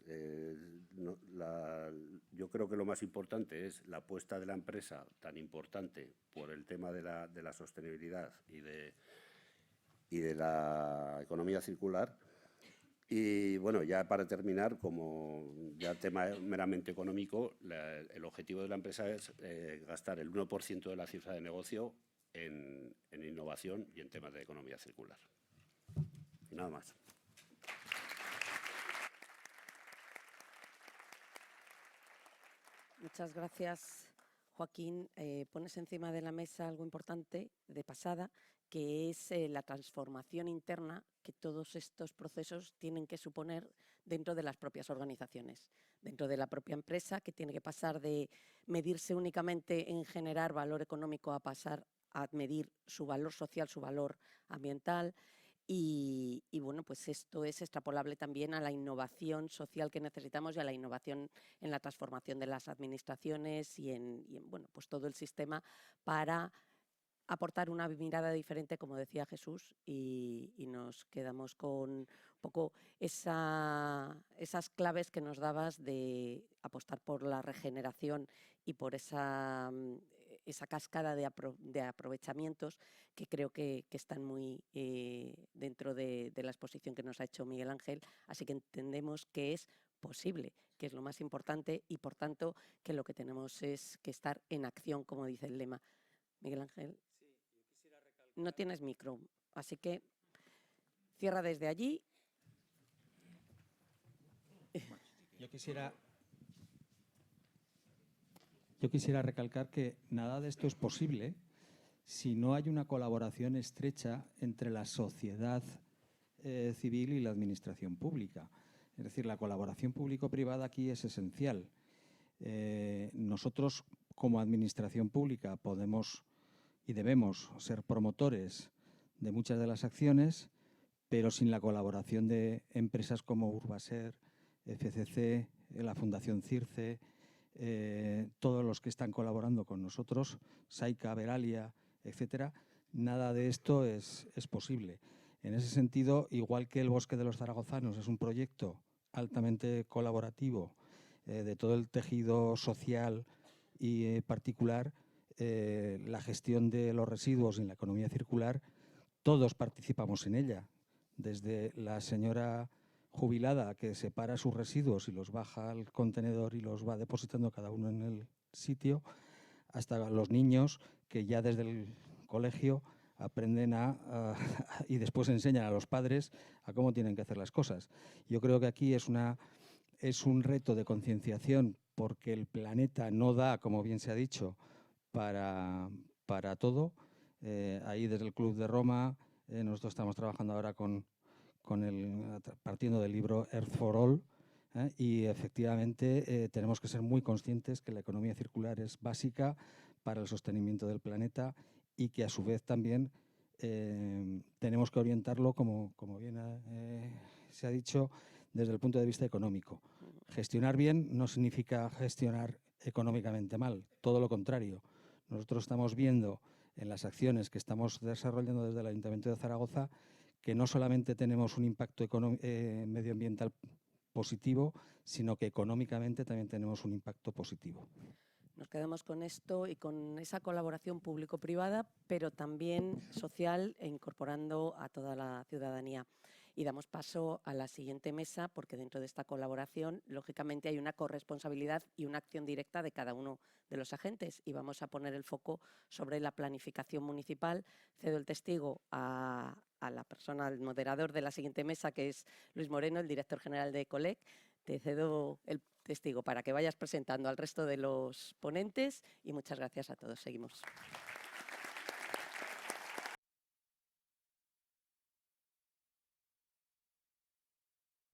Yo creo que lo más importante es la apuesta de la empresa, tan importante por el tema de la sostenibilidad y de la economía circular. Y bueno, ya para terminar, como ya tema meramente económico, el objetivo de la empresa es gastar el 1% de la cifra de negocio en innovación y en temas de economía circular. Y nada más. Muchas gracias, Joaquín. Pones encima de la mesa algo importante de pasada, que es la transformación interna que todos estos procesos tienen que suponer dentro de las propias organizaciones, dentro de la propia empresa, que tiene que pasar de medirse únicamente en generar valor económico a pasar a medir su valor social, su valor ambiental. Y bueno, pues esto es extrapolable también a la innovación social que necesitamos y a la innovación en la transformación de las administraciones y en bueno, pues todo el sistema para aportar una mirada diferente, como decía Jesús, y nos quedamos con un poco esas claves que nos dabas de apostar por la regeneración y por esa cascada de aprovechamientos que creo que están muy dentro de la exposición que nos ha hecho Miguel Ángel. Así que entendemos que es posible, que es lo más importante, y por tanto que lo que tenemos es que estar en acción, como dice el lema. Miguel Ángel. No tienes micro, así que cierra desde allí. Yo quisiera recalcar que nada de esto es posible si no hay una colaboración estrecha entre la sociedad civil y la administración pública. Es decir, la colaboración público-privada aquí es esencial. Nosotros, como administración pública, podemos y debemos ser promotores de muchas de las acciones, pero sin la colaboración de empresas como Urbaser, FCC, la Fundación CIRCE, todos los que están colaborando con nosotros, Saica, Veralia, etcétera, nada de esto es posible. En ese sentido, igual que el Bosque de los Zaragozanos es un proyecto altamente colaborativo de todo el tejido social y particular, la gestión de los residuos en la economía circular, todos participamos en ella, desde la señora jubilada que separa sus residuos y los baja al contenedor y los va depositando cada uno en el sitio, hasta los niños que ya desde el colegio aprenden y después enseñan a los padres a cómo tienen que hacer las cosas. Yo creo que aquí es un reto de concienciación, porque el planeta no da, como bien se ha dicho, para todo. Ahí desde el Club de Roma nosotros estamos trabajando ahora partiendo del libro Earth for All, y efectivamente tenemos que ser muy conscientes que la economía circular es básica para el sostenimiento del planeta y que a su vez también tenemos que orientarlo, como bien se ha dicho, desde el punto de vista económico. Gestionar bien no significa gestionar económicamente mal, todo lo contrario. Nosotros estamos viendo en las acciones que estamos desarrollando desde el Ayuntamiento de Zaragoza que no solamente tenemos un impacto medioambiental positivo, sino que económicamente también tenemos un impacto positivo. Nos quedamos con esto y con esa colaboración público-privada, pero también social e incorporando a toda la ciudadanía. Y damos paso a la siguiente mesa, porque dentro de esta colaboración, lógicamente, hay una corresponsabilidad y una acción directa de cada uno de los agentes. Y vamos a poner el foco sobre la planificación municipal. Cedo el testigo a la persona, al moderador de la siguiente mesa, que es Luis Moreno, el director general de ECOLEC. Te cedo el testigo para que vayas presentando al resto de los ponentes y muchas gracias a todos. Seguimos.